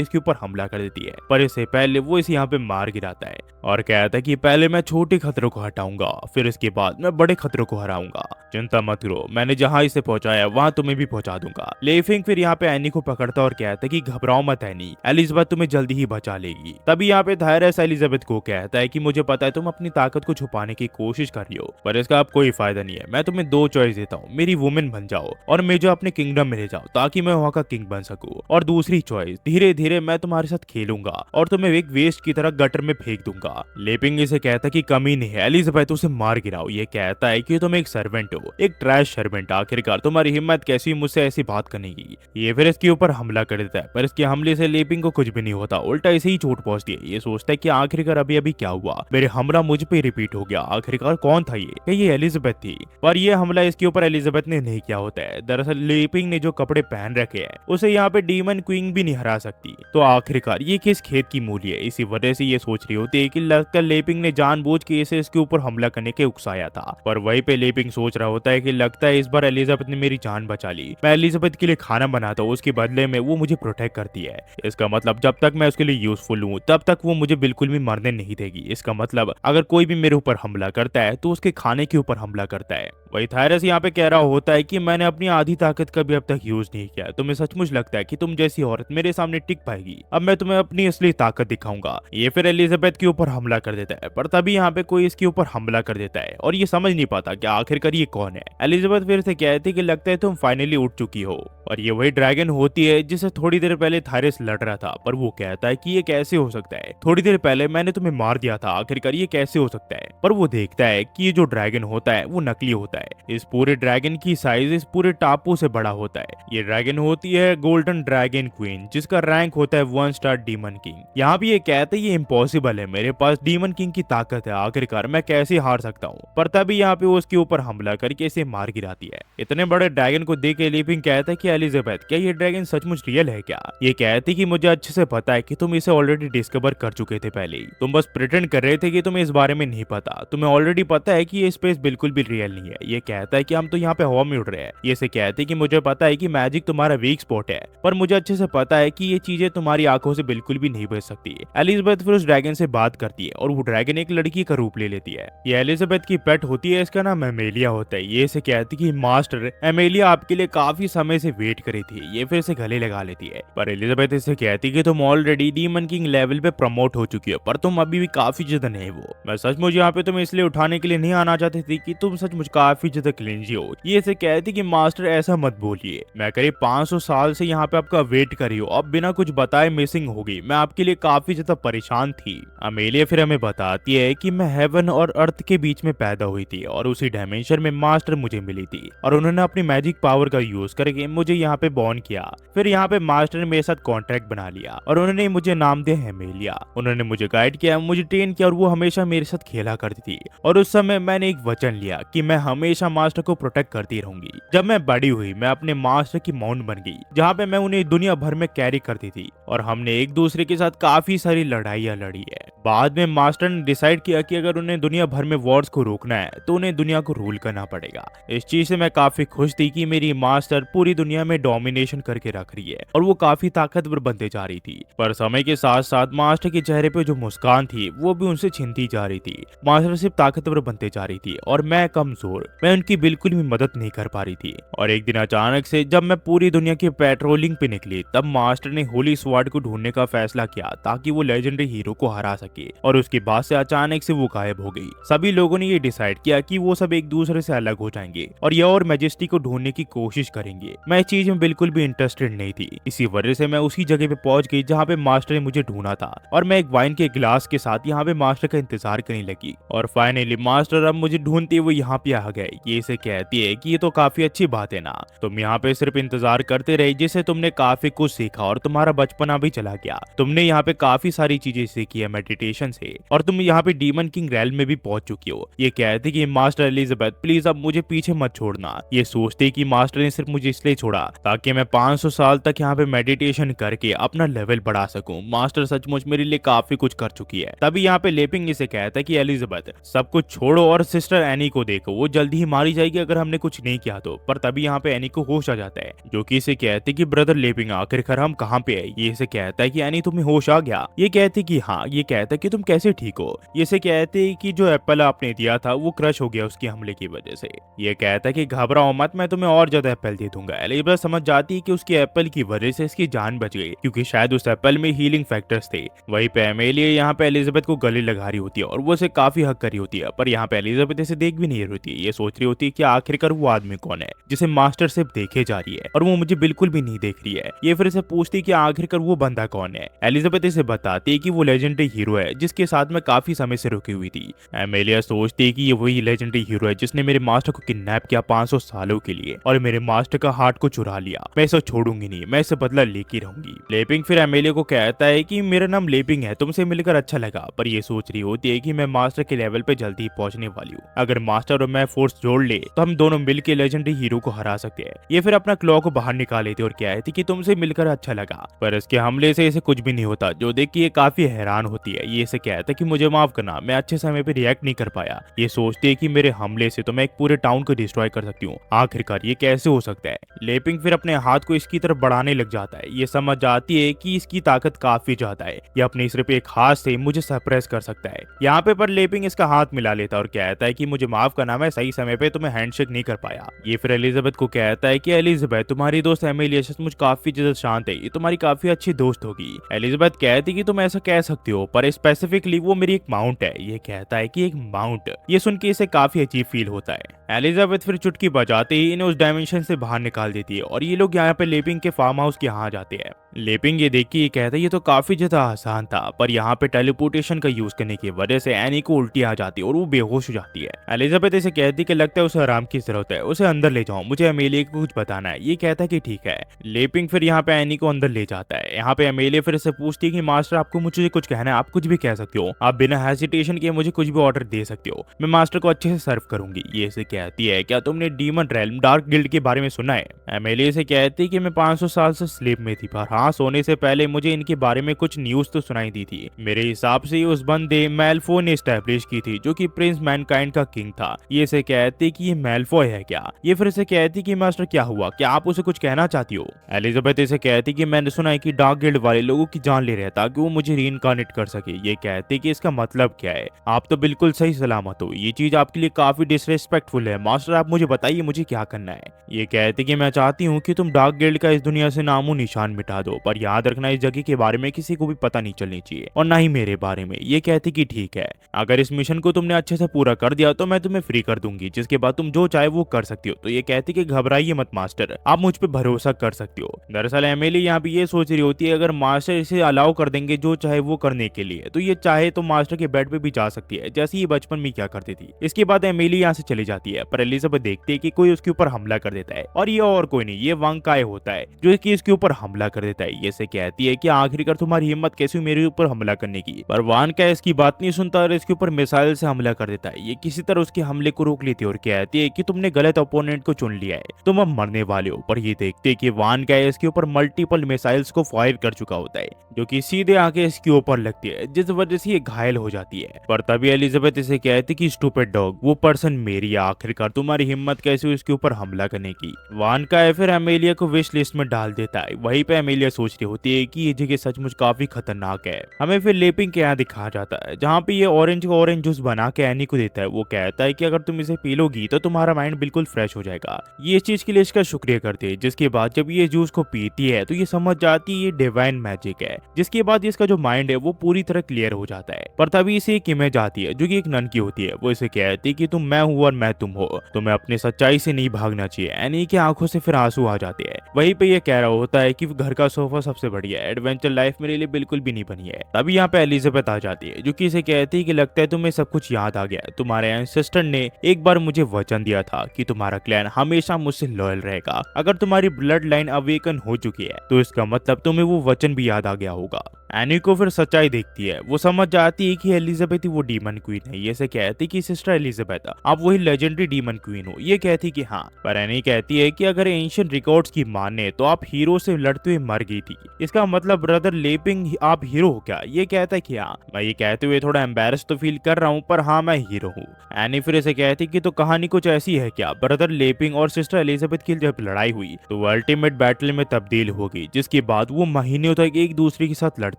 इसके ऊपर हमला कर देती है, पर इससे पहले वो इसे यहाँ पे मार गिराता है और कहता है कि पहले मैं छोटे खतरों को हटाऊंगा, फिर इसके बाद मैं बड़े खतरों को हराऊंगा। चिंता मत करो, मैंने जहाँ इसे पहुंचाया वहाँ तुम्हें भी पहुंचा दूंगा। लेफिंग फिर यहाँ पे एनी को पकड़ता और कहता है कि घबराओ मत एनी, एलिजाबेथ तुम्हें जल्दी ही बचा लेगी। तभी यहाँ पे थायरस एलिजाबेथ को कहता है कि मुझे पता है तुम अपनी ताकत को छुपाने की कोशिश कर रही हो, पर इसका अब कोई फायदा नहीं है। मैं तुम्हें दो चॉइस देता हूँ, मेरी वुमेन बन जाओ और मुझे अपने किंगडम में ले जाओ ताकि मैं वहाँ का किंग बन सकूं, और दूसरी चॉइस धीरे धीरे मैं तुम्हारे साथ खेलूंगा और तुम्हें एक वेस्ट की तरह गटर में फेंक दूंगा। लेपिंग इसे कहता है कि कमी नहीं है एलिजाबेथ, उसे मार गिराओ। ये कहता है कि तुम एक सर्वेंट हो, एक ट्रैश सर्वेंट, आखिरकार तुम्हारी हिम्मत कैसी मुझसे ऐसी बात करने की। ये फिर इसके ऊपर हमला कर देता है, पर इसके हमले से लेपिंग को कुछ भी नहीं होता, उल्टा इसे ही चोट पहुंचती है। ये सोचता है कि आखिरकार अभी अभी क्या हुआ, मेरे हमला मुझ पे रिपीट हो गया, आखिरकार कौन था ये? क्या ये एलिजाबेथ थी? पर ये हमला इसके ऊपर एलिजाबेथ ने नहीं किया होता है। दरअसल लेपिंग ने जो कपड़े पहन रखे हैं उसे यहाँ पे डीमन क्वीन भी नहीं हरा सकती। तो आखिरकार ये किस खेत की मूली है? इसी वजह से ये सोच रही होती है कि लगता लेपिंग ने जानबूझ के इसे इसके ऊपर हमला करने के उकसाया था। पर वहीं पे लेपिंग सोच रहा होता है कि लगता है इस बार एलिजाबेथ ने मेरी जान बचा ली। मैं एलिजाबेथ के लिए खाना बनाता हूँ, उसके बदले में वो मुझे प्रोटेक्ट करती है। इसका मतलब जब तक मैं उसके लिए यूजफुल हूँ तब तक वो मुझे बिल्कुल भी मरने नहीं देगी। इसका मतलब अगर कोई भी मेरे ऊपर हमला करता है तो उसके खाने के ऊपर हमला करता है। वही थायरस यहाँ पे कह रहा होता है कि मैंने अपनी आधी ताकत का भी अब तक यूज नहीं किया। तुम्हें सचमुच लगता है कि तुम जैसी औरत मेरे सामने टिक पाएगी? अब मैं तुम्हें अपनी असली ताकत दिखाऊंगा। ये फिर एलिजाबेथ के ऊपर हमला कर देता है, पर तभी यहाँ पे कोई इसके ऊपर हमला कर देता है और ये समझ नहीं पाता कि आखिरकार ये कौन है। एलिजाबेथ फिर से कहती है कि लगता है तुम फाइनली उठ चुकी हो, और ये वही ड्रैगन होती है जिसे थोड़ी देर पहले थायरस लड़ रहा था। पर वो कहता है कि ये कैसे हो सकता है, थोड़ी देर पहले मैंने तुम्हें मार दिया था, आखिरकार ये कैसे हो सकता है? पर वो देखता है कि ये जो ड्रैगन होता है वो नकली होता है। इस पूरे ड्रैगन की साइज इस पूरे टापू से बड़ा होता है। ये ड्रैगन होती है गोल्डन ड्रैगन क्वीन, जिसका रैंक होता है 1 स्टार डीमन किंग। यहाँ भी ये कहते हैं ये इम्पॉसिबल है, मेरे पास डीमन किंग की ताकत है, आखिरकार मैं कैसे हार सकता हूँ? पर तभी यहाँ पे वो उसके ऊपर हमला करके इसे मार गिराती है। इतने बड़े ड्रैगन को देख के लेपिंग कहता है कि एलिजाबेथ क्या ये ड्रैगन सचमुच रियल है क्या? ये कहती कि मुझे अच्छे से पता है कि तुम इसे ऑलरेडी डिस्कवर कर चुके थे पहले ही, तुम बस प्रिटेंड कर रहे थे कि तुम्हें इस बारे में नहीं पता, तुम्हें ऑलरेडी पता है कि ये स्पेस बिल्कुल भी रियल नहीं है। ये कहता है कि हम तो यहाँ पे हवा में उड़ रहे हैं। ये से कहते कि मुझे पता है कि मैजिक तुम्हारा वीक स्पॉट है, पर मुझे अच्छे से पता है कि ये चीजें तुम्हारी आंखों से बिल्कुल भी नहीं बच सकती। एलिजाबेथ फिर उस ड्रैगन से बात करती है और वो ड्रैगन एक लड़की का रूप ले लेती है। ये एलिजाबेथ की पेट होती है, इसका नाम एमेलिया होता है। ये से कहती कि मास्टर एमेलिया आपके लिए काफी समय से वेट करी थी। ये फिर से गले लगा लेती है, पर एलिजाबेथ इसे कहती कि तुम ऑलरेडी डीमन किंग लेवल पे प्रमोट हो चुकी हो, पर तुम अभी भी काफी ज्यादा नहीं हो। मैं सचमुच यहाँ पे तुम्हें इसलिए उठाने के लिए नहीं आना चाहती थी कि तुम सचमुच काफी ज्यादा क्लिंजी हो। ये से कहती कि मास्टर ऐसा मत बोलिए, मैं करीब 500 साल से यहाँ पे आपका वेट कर रही हूँ, अब बिना कुछ बताए मिसिंग हो गई। मैं आपके लिए काफी ज्यादा परेशान थी। अमेलिया फिर हमें बताती है कि मैं हेवन और अर्थ के बीच में पैदा हुई थी और उसी डायमेंशन में मास्टर मुझे मिली थी और उन्होंने अपनी मैजिक पावर का यूज करके मुझे यहाँ पे बॉर्न किया। फिर यहाँ पे मास्टर ने मेरे साथ कॉन्ट्रैक्ट बना लिया और उन्होंने मुझे नाम दिया हेमेलिया। उन्होंने मुझे गाइड किया, मुझे ट्रेन किया और वो हमेशा मेरे साथ खेला करती थी। और उस समय मैंने एक वचन लिया कि मैं हमेशा मास्टर को प्रोटेक्ट करती रहूंगी। जब मैं बड़ी हुई मैं अपने मास्टर की माउंट बन गई, जहाँ पे मैं उन्हें दुनिया भर में कैरी करती थी और हमने एक दूसरे के साथ काफी सारी लड़ाइयाँ लड़ी है। बाद में मास्टर ने डिसाइड किया कि अगर उन्हें दुनिया भर में वॉर्स को रोकना है तो उन्हें दुनिया को रूल करना पड़ेगा। इस चीज से मैं काफी खुश थी कि मेरी मास्टर पूरी दुनिया में डोमिनेशन करके रख रही है और वो काफी ताकतवर बनते जा रही थी। पर समय के साथ साथ मास्टर के चेहरे पे जो मुस्कान थी वो भी उनसे छिनती जा रही थी। मास्टर सिर्फ ताकतवर बनते जा रही थी और मैं कमजोर, मैं उनकी बिल्कुल भी मदद नहीं कर पा रही थी। और एक दिन अचानक से जब मैं पूरी दुनिया की पेट्रोलिंग पे निकली तब मास्टर ने होली स्वॉर्ड को ढूंढने का फैसला किया ताकि वो लेजेंडरी हीरो को हरा सके, और उसके बाद से अचानक से वो गायब हो गई। सभी लोगों ने ये डिसाइड किया कि वो सब एक दूसरे से अलग हो जाएंगे और ये और मैजेस्टी को ढूंढने की कोशिश करेंगे। मैं इस चीज में बिल्कुल भी इंटरेस्टेड नहीं थी, इसी वजह से मैं उसी जगह पे पहुंच गई जहाँ पे मास्टर ने मुझे ढूंढा था और मैं एक वाइन के गिलास के साथ यहाँ पे मास्टर का इंतजार करने लगी। और फाइनली मास्टर अब मुझे ढूंढते हुए यहाँ पे आ गए। ये इसे कहती है कि ये तो काफी अच्छी बात है ना, तुम यहाँ पे सिर्फ इंतजार करते रहे जिससे तुमने काफी कुछ सीखा और तुम्हारा बचपना भी चला गया। तुमने यहाँ पे काफी सारी चीजें सीखी है, मेडिटेशन मेडिटेशन से और तुम यहाँ पे डीमन किंग रैल में भी पहुंच चुकी हो। ये कहते कि मास्टर एलिजाबेथ प्लीज अब मुझे पीछे मत छोड़ना। ये सोचते कि मास्टर ने सिर्फ मुझे इसलिए छोड़ा ताकि मैं 500 साल तक यहाँ पे मेडिटेशन करके अपना लेवल बढ़ा सकूं। मास्टर सचमुच मेरे लिए काफी कुछ कर चुकी है। तभी यहाँ पे लेपिंग इसे कहता है कि एलिजाबेथ सब कुछ छोड़ो और सिस्टर एनी को देखो, वो जल्दी ही मारी जाएगी अगर हमने कुछ नहीं किया तो। पर तभी यहाँ पे एनी को होश आ जाता है जो कि इसे कहते कि ब्रदर लेपिंग आखिरकार हम कहाँ पे है। ये इसे कहता है कि एनी तुम्हें होश आ गया। ये कहते कि हाँ। ये कहता है कि तुम कैसे ठीक हो। ये इसे कहते कि जो एप्पल आपने दिया था वो क्रश हो गया उसके हमले की वजह से। ये कहता है कि घबराओ मत, मैं तुम्हें और ज्यादा एप्पल दे दूंगा। एलिजाबेथ समझ जाती है कि उसके एप्पल की वजह से इसकी जान बच गई क्योंकि शायद उस एप्पल में हीलिंग फैक्टर्स थे। वहीं पे एमेलिया यहाँ पे एलिजाबेथ को गले लगा रही होती है और वो उसे काफी हक करी होती है। पर यहाँ पे एलिजाबेथ इसे देख भी नहीं रही होती है। ये सोच रही होती है कि आखिरकार वो आदमी कौन है जिसे मास्टर सिर्फ देखे जा रही है और वो मुझे बिल्कुल भी नहीं देख रही है। ये फिर इसे पूछती कि आखिरकार वो बंदा कौन है। एलिजाबेथ इसे बताती है कि वो लेजेंडरी हीरो है जिसके साथ मैं काफी समय से रुकी हुई थी। एमेलिया सोचती है कि ये वही लेजेंडरी हीरो है जिसने मेरे मास्टर को किडनैप किया 500 सालों के लिए और मेरे मास्टर का हार्ट को चुरा लिया। मैं इसे छोड़ूंगी नहीं, मैं इसे बदला लेके रहूंगी। लेपिंग फिर एमेलिया को कहता है कि मेरा नाम लेपिंग है, तुमसे मिलकर अच्छा लगा। पर ये सोच रही होती है कि मैं मास्टर के लेवल पे जल्दी ही पहुंचने वाली हूँ। अगर मास्टर और मैं फोर्स जोड़ ले तो हम दोनों मिलकर लेजेंडरी हीरो को हरा सकते हैं। ये फिर अपना क्लॉ को बाहर निकाल लेती और कहती कि तुमसे मिलकर अच्छा लगा। पर इसके हमले से इसे कुछ भी नहीं होता जो देख के ये काफी हैरान होती है। ये इसे कहता है कि मुझे माफ करना, मैं अच्छे समय पे रिएक्ट नहीं कर पाया। ये सोचती है कि मेरे हमले से तो मैं एक पूरे टाउन को डिस्ट्रॉय कर सकती हूँ। आखिरकार ये कैसे हो सकता है। लेपिंग फिर अपने हाथ को इसकी तरफ बढ़ाने लग जाता है। ये समझ जाती है कि इसकी ताकत काफी ज्यादा है। ये अपने सिर्फ एक हाथ से मुझे सरप्राइज कर सकता है। यहाँ पे पर लेपिंग इसका हाथ मिला लेता और कहता है कि मुझे माफ करना, मैं सही समय पे तुम्हें हैंडशेक नहीं कर पाया। ये फिर एलिजाबेथ को कहता है कि एलिजाबेथ तुम्हारी दोस्त एमिलिया सचमुच काफी ज्यादा शांत है, ये तुम्हारी काफी अच्छी दोस्त होगी। एलिजाबेथ कहती कि तुम ऐसा कह सकती हो पर स्पेसिफिकली वो मेरी एक माउंट है। ये कहता है कि एक माउंट। ये सुन के इसे काफी अजीब फील होता है। एलिजाबेथ फिर चुटकी बजाते ही इन्हें उस डायमेंशन से बाहर निकाल देती है और ये लोग यहाँ पे लेपिंग के फार्म हाउस के यहाँ जाते हैं। लेपिंग ये देख के ये कहता है ये तो काफी ज्यादा आसान था, पर यहाँ पे टेलीपोर्टेशन का यूज करने की वजह से एनी को उल्टी आ जाती है और वो बेहोश हो जाती है। एलिजाबेथ इसे कहती कि लगता है उसे आराम की जरूरत है, उसे अंदर ले जाओ, मुझे एमेलिया को कुछ बताना है। ये कहता है कि ठीक है। लेपिंग फिर यहाँ पे एनी को अंदर ले जाता है। यहाँ पे एमेलिया फिर इसे पूछती है कि मास्टर आपको मुझे कुछ कहना है, आप कुछ भी कह सकते हो, आप बिना हेजिटेशन के मुझे कुछ भी ऑर्डर दे सकते हो, मैं मास्टर को अच्छे से सर्व करूंगी। ये इसे कहती है क्या तुमने डीमन रेल्म डार्क गिल्ड के बारे में सुना है। एमेलिया से कहती है कि मैं 500 साल से स्लीप में थी, पर हाँ सोने से पहले मुझे इनके बारे में कुछ न्यूज तो सुनाई दी थी। मेरे हिसाब से उस बंदे मेल्फॉय ने एस्टैब्लिश की थी जो कि प्रिंस मैनकाइंड का किंग था। ये इसे कहती कि ये मेल्फॉय है क्या। ये फिर इसे कहती कि मास्टर क्या हुआ, क्या आप उसे कुछ कहना चाहती हो। एलिजाबेथ इसे कहती कि मैंने सुना है कि डार्क गिल्ड वाले लोगों की जान ले रहे हैं ताकि वो मुझे रीइंकार्नेट कर सके। ये कहती कि इसका मतलब क्या है, आप तो बिल्कुल सही सलामत हो, ये चीज आपके लिए काफी डिसरेस्पेक्टफुल है। मास्टर आप मुझे बताइए मुझे क्या करना है। ये कहती कि मैं चाहती हूँ कि तुम डार्क गिल्ड का इस दुनिया से नामो निशान मिटा दो, पर याद रखना इस जगह के बारे में किसी को भी पता नहीं चलनी चाहिए और ना ही मेरे बारे में। ये कहती कि ठीक है, अगर इस मिशन को तुमने अच्छे से पूरा कर दिया तो मैं तुम्हें फ्री कर दूंगी, जिसके बाद तुम जो चाहे वो कर सकती हो। तो ये कहती कि घबराइए मत मास्टर, आप मुझ पे भरोसा कर सकती हो। दरअसल एमिली यहाँ पे ये सोच रही होती है अगर मास्टर इसे अलाउ कर देंगे जो चाहे वो करने के लिए तो ये चाहे तो मास्टर के बेड पे भी जा सकती है, जैसे ये बचपन में क्या करती थी। इसके बाद एमिली यहाँ से चली जाती है, पर एलिजाबेथ देखती है कि कोई उसके ऊपर हमला कर देता है और ये और कोई नहीं, ये वांग काय होता है जो कि इसके ऊपर हमला कर देता है। ये से कहती है कि आखिरकार तुम्हारी हिम्मत कैसी मेरे ऊपर हमला करने की। पर वांग काय इसकी बात नहीं सुनता और इसके ऊपर मिसाइल से हमला कर देता है। ये किसी तरह उसके हमले को रोक लेती है और कहती है कि तुमने गलत ओपोनेंट को चुन लिया है, तुम अब मरने वाले हो। पर ये देखते कि वांग काय इसके ऊपर मल्टीपल मिसाइल्स को फायर कर चुका होता है जो कि सीधे आके इसके ऊपर लगती है, जिस वजह से ये घायल हो जाती है। पर तभी एलिजाबेथ इसे कहती कि स्टूपिड डॉग, वो पर्सन मेरी है, आखिरकार तुम्हारी हिम्मत कैसे हुई इसके ऊपर हमला करने की। वांग काय फिर एमेलिया को विश लिस्ट में डाल देता है। वहीं पे एमेलिया सोच रही होती है कि ये जगह सचमुच काफी खतरनाक है। हमें फिर लेपिंग के यहाँ दिखाया जाता है जहाँ पे ये ऑरेंज जूस बना के एनी को देता है। वो कहता है कि अगर तुम इसे पी लोगी तो तुम्हारा माइंड बिल्कुल फ्रेश हो जाएगा। ये इस चीज के लिए इसका शुक्रिया करती है, जिसके बाद जब ये जूस को पीती है तो ये समझ जाती है ये डिवाइन मैजिक है, जिसके बाद इसका जो माइंड है वो पूरी तरह क्लियर हो जाता है। पर तभी इसे एक इमेज आती है जो कि एक नन की होती है। वो इसे कहती है कि तुम मैं हूँ और मैं तुम हो, तुम्हें अपनी सच्चाई से नहीं भागना चाहिए। एनी की आंखों से फिर आंसू आ जाते हैं। वहीं पे ये कह रहा होता है कि घर का सोफा सबसे बढ़िया है, एडवेंचर लाइफ मेरे लिए बिल्कुल भी नहीं बनी है। तभी यहाँ पे एलिजाबेथ आ जाती है जो कि इसे कहती है कि लगता है तुम्हें सब कुछ याद आ गया है। तुम्हारे एंसेस्टर ने एक बार मुझे वचन दिया था कि तुम्हारा क्लैन हमेशा मुझसे लॉयल रहेगा। अगर तुम्हारी ब्लड लाइन अवेकन हो चुकी है तो इसका मतलब तुम्हें वो वचन भी याद आ गया होगा। एनी को फिर सच्चाई दिखती है, वो समझ जाती है कि एलिजाबेथ ही वो डीमन क्वीन है। ये से कहती कि सिस्टर एलिजाबेथ आप वही लेजेंडरी डीमन क्वीन हो। ये कहती कि हाँ, पर एनी कहती है कि अगर एंशिएंट रिकॉर्ड्स की माने तो आप हीरो से लड़ते हुए मर गई थी, इसका मतलब ब्रदर लेपिंग आप हीरो हो क्या? ये कहता है कि हाँ। मैं ये कहते हुए थोड़ा एम्बेरस तो फील कर रहा हूँ, पर हाँ मैं हीरो हूँ। एनी फिर इसे कहती कि तो कहानी कुछ ऐसी है क्या, ब्रदर लेपिंग और सिस्टर एलिजाबेथ की जब लड़ाई हुई तो वो अल्टीमेट बैटल में तब्दील हो गई, जिसके बाद वो महीनों तक एक दूसरे के साथ लड़ते